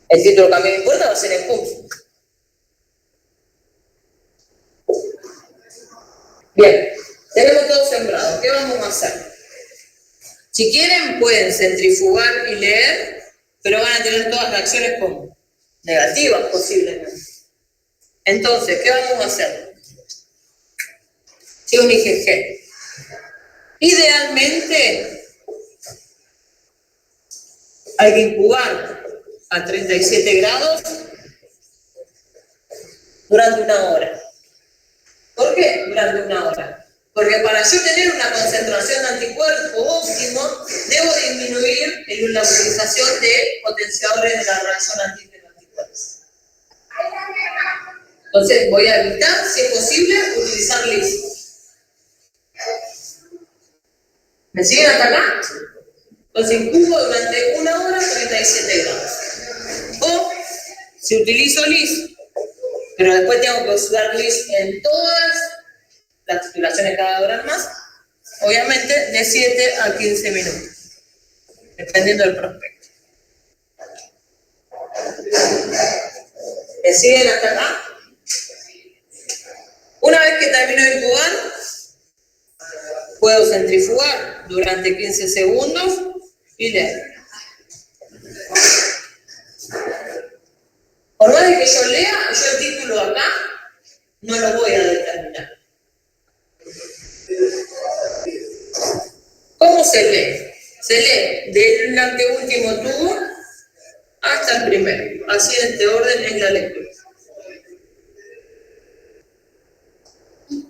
El título que a mí me importa va a ser en punto. Bien, tenemos todo sembrado. ¿Qué vamos a hacer? Si quieren, pueden centrifugar y leer, pero van a tener todas reacciones como negativas posiblemente. Entonces, ¿qué vamos a hacer? Si un IgG. Idealmente, hay que incubar a 37 grados durante 1 hora. ¿Por qué durante 1 hora? Porque para yo tener una concentración de anticuerpo óptimo, debo disminuir la utilización de potenciadores de la reacción antígeno-anticuerpos. Entonces voy a evitar, si es posible, utilizar LIS. ¿Me siguen hasta acá? Entonces incubo durante 1 hora 37 grados. O si utilizo LIS, pero después tengo que usar LIS en todas las titulaciones cada hora más, obviamente de 7 a 15 minutos, dependiendo del prospecto. ¿Me siguen hasta acá? Una vez que termino de incubar, puedo centrifugar durante 15 segundos y leer. Por más de que yo lea, yo el título acá no lo voy a determinar. ¿Cómo se lee? Se lee del anteúltimo tubo hasta el primero. Así en este orden es la lectura.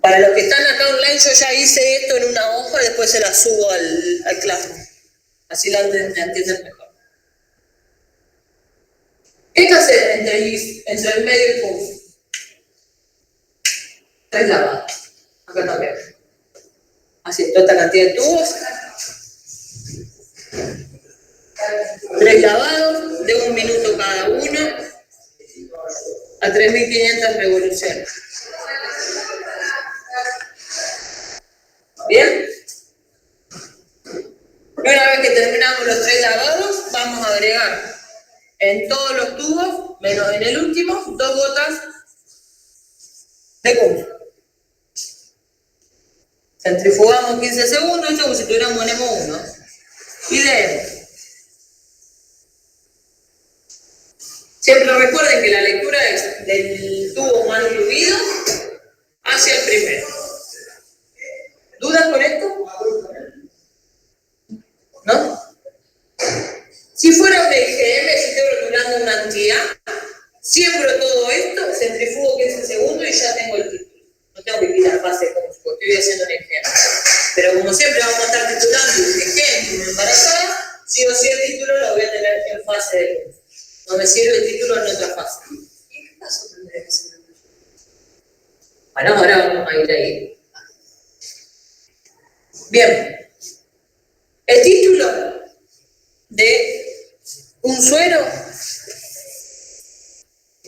Para los que están acá online, yo ya hice esto en una hoja, después se la subo al Classroom. Así la entienden mejor. ¿Qué hay que hacer entre el medio y el punto? 3 lavados. Acá también. Así, toda esta cantidad de tubos. 3 lavados de 1 minuto cada uno a 3.500 revoluciones. ¿Bien? Y una vez que terminamos los 3 lavados, vamos a agregar en todos los tubos, menos en el último, 2 gotas de cubo. Centrifugamos 15 segundos, esto como si tuviéramos en M1. Y leemos. Siempre recuerden que la lectura es del tubo más diluido hacia el primero. ¿Dudas con esto? ¿No? Si fuera un IgM, si estoy rotulando una entidad, siembro todo esto, centrifugo 15 segundos y ya tengo el título. No tengo que quitar fase como estoy haciendo un IgM. Pero como siempre vamos a estar titulando IgM embarazada, sí o sí el título lo voy a tener en fase de luz. No me sirve el título en otra fase. ¿Y en qué caso tendría que ser? Bueno, ahora vamos a ir ahí. Bien. El título de un suero.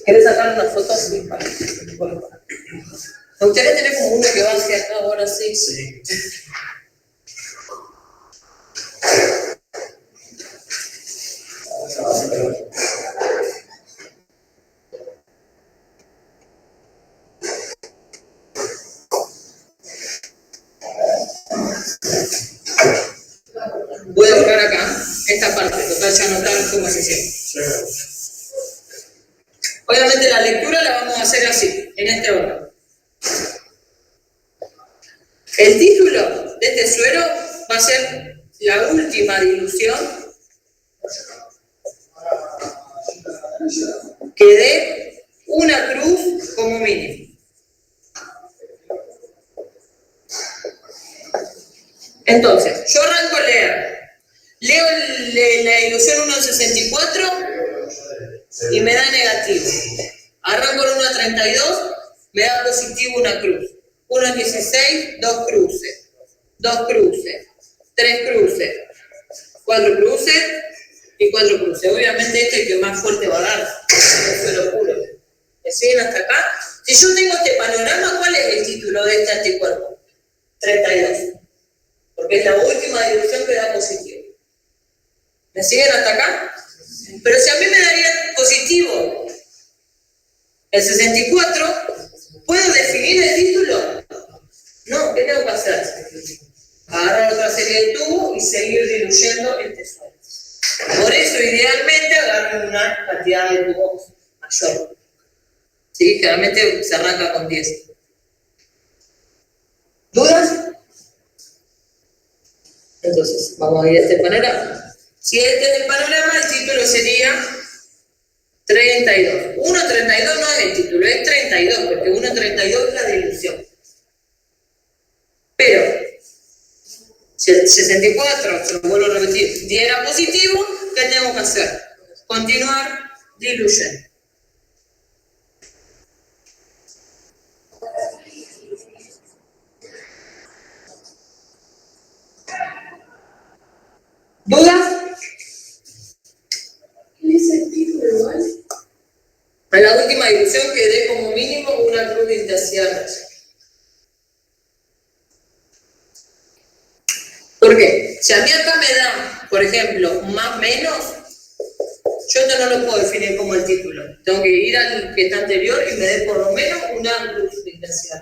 ¿Querés sacar una foto así? Me gustaría tener como uno que va hacia acá ahora sí. Sí. Voy a borrar acá esta parte, total ya notar cómo se siente. Obviamente la lectura la vamos a hacer así, en este orden. El título de este suero va a ser la última dilución que dé una cruz como mínimo. Entonces, yo arranco a leer. Leo la dilución 1.64 y me da negativo. Arranco en 1.32, me da positivo una cruz. 1.16, 2 cruces. 2 cruces. 3 cruces. 4 cruces y 4 cruces. Obviamente este es el que más fuerte va a dar. Es el suelo puro. ¿Me siguen hasta acá? Si yo tengo este panorama, ¿cuál es el título de este anticuerpo? 32. Porque es la última dilución que da positivo. ¿Me siguen hasta acá? Pero si a mí me daría positivo el 64, ¿puedo definir el título? No, ¿qué tengo que hacer? Agarrar otra serie de tubos y seguir diluyendo este suelo. Por eso, idealmente, agarren una cantidad de tubos mayor. ¿Sí? Generalmente se arranca con 10. ¿Dudas? Entonces, vamos a ir a este panorama. Si este es el panorama, el título sería 32. 1.32 no es el título, es 32, porque 1.32 es la dilución. Pero, si el 64, se lo vuelvo a repetir, diera positivo, ¿qué tenemos que hacer? Continuar diluyendo. ¿Dudas? ¿Qué es el título igual? En la última dilución que dé como mínimo una cruz de intensidad. ¿Por qué? Si a mí acá me da, por ejemplo, más menos, yo esto no lo puedo definir como el título. Tengo que ir al que está anterior y me dé por lo menos una cruz de intensidad.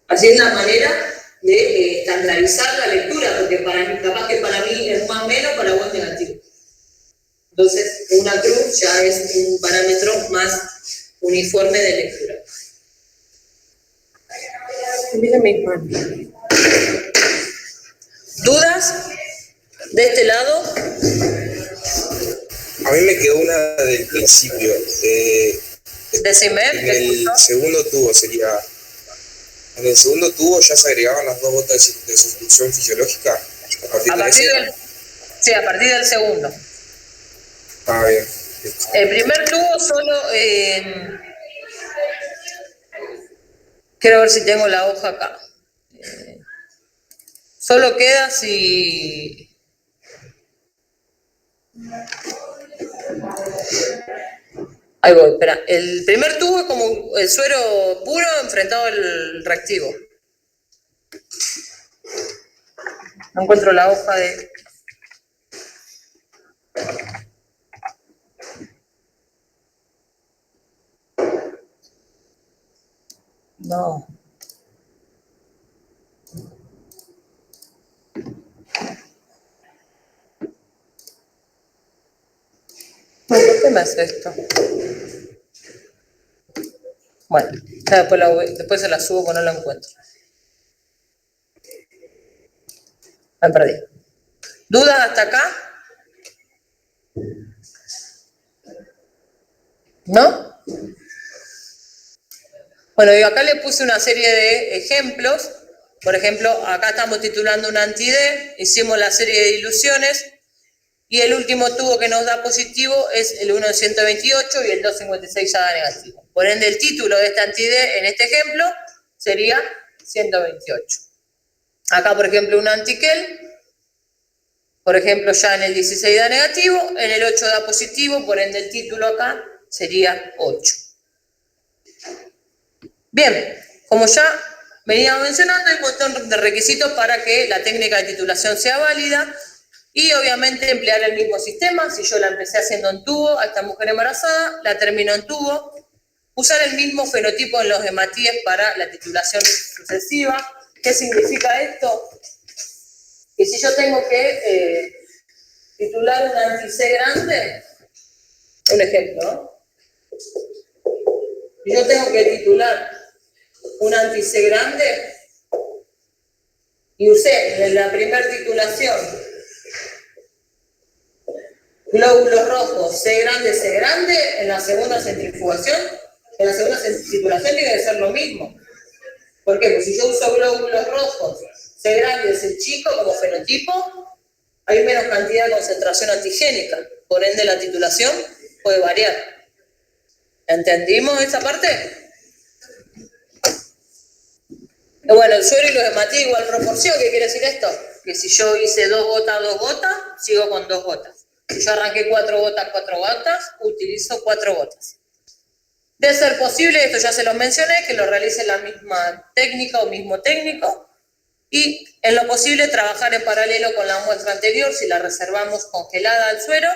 Así es la manera de estandarizar la lectura, porque para mí, capaz que para mí es más menos, para vos es negativo. Entonces, una cruz ya es un parámetro más uniforme de lectura. Miren mis manos. ¿Dudas de este lado? A mí me quedó una del principio. Decime. En el segundo tubo sería. En el segundo tubo ya se agregaban las 2 gotas de sustitución fisiológica. A partir del segundo. Ah, bien. El primer tubo solo. Quiero ver si tengo la hoja acá. Solo queda si. Ahí voy, espera. El primer tubo es como el suero puro enfrentado al reactivo. No encuentro la hoja de. No. ¿Por qué me hace esto? Bueno, ya después se la subo porque no la encuentro. Me perdí. ¿Dudas hasta acá? ¿No? Bueno, yo acá le puse una serie de ejemplos. Por ejemplo, acá estamos titulando un anti-D, hicimos la serie de diluciones y el último tubo que nos da positivo es el 1 en 128 y el 256 ya da negativo. Por ende, el título de este anti-D en este ejemplo sería 128. Acá, por ejemplo, un anti-Kel. Por ejemplo, ya en el 16 da negativo, en el 8 da positivo, por ende el título acá sería 8. Bien, como ya veníamos mencionando, hay un montón de requisitos para que la técnica de titulación sea válida y obviamente emplear el mismo sistema. Si yo la empecé haciendo en tubo a esta mujer embarazada, la termino en tubo. Usar el mismo fenotipo en los hematíes para la titulación sucesiva. ¿Qué significa esto? Que si yo tengo que titular un anti-C grande, un ejemplo, ¿no? Si yo tengo que titular un anti-C grande y usé en la primera titulación glóbulos rojos C grande, en la segunda centrifugación, en la segunda titulación tiene que ser lo mismo. ¿Por qué? Pues si yo uso glóbulos rojos C grande C chico como fenotipo, hay menos cantidad de concentración antigénica, por ende la titulación puede variar. ¿Entendimos esa parte? Bueno, el suero y los hematíes igual proporción. ¿Qué quiere decir esto? Que si yo hice 2 gotas, sigo con 2 gotas. Si yo arranqué 4 gotas, utilizo 4 gotas. De ser posible, esto ya se los mencioné, que lo realice la misma técnica o mismo técnico. Y en lo posible trabajar en paralelo con la muestra anterior si la reservamos congelada al suero.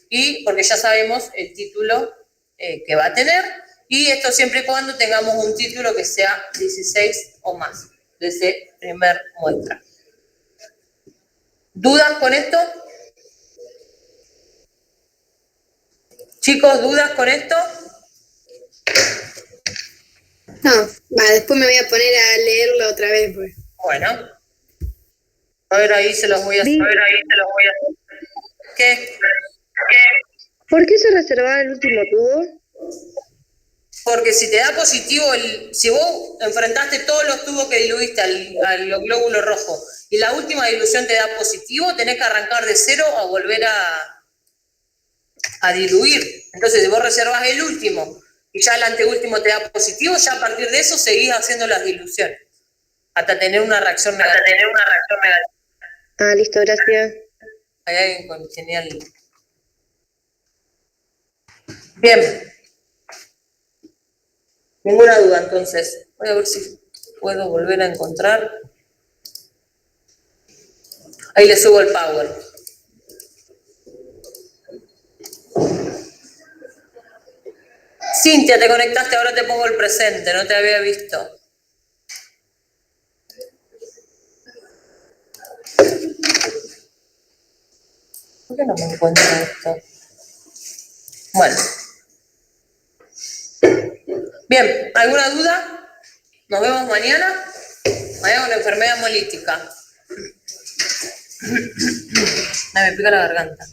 Y porque ya sabemos el título que va a tener. Y esto siempre y cuando tengamos un título que sea 16 o más de ese primer muestra. ¿Dudas con esto? Chicos, ¿dudas con esto? No, después me voy a poner a leerlo otra vez. Pues. Bueno. A ver, ahí se los voy a hacer. ¿Qué? ¿Por qué se reservaba el último tubo? Porque si te da positivo, si vos enfrentaste todos los tubos que diluiste al glóbulo rojo y la última dilución te da positivo, tenés que arrancar de cero a volver a diluir. Entonces, si vos reservás el último y ya el anteúltimo te da positivo, ya a partir de eso seguís haciendo las diluciones hasta tener una reacción negativa. Ah, listo, gracias. Hay alguien con genial. Bien. Ninguna duda, entonces. Voy a ver si puedo volver a encontrar. Ahí le subo el power. Cintia, te conectaste, ahora te pongo el presente, no te había visto. ¿Por qué no me encuentro esto? Bueno. Bien, ¿alguna duda? Nos vemos mañana. Mañana con la enfermedad hemolítica. Me pica la garganta.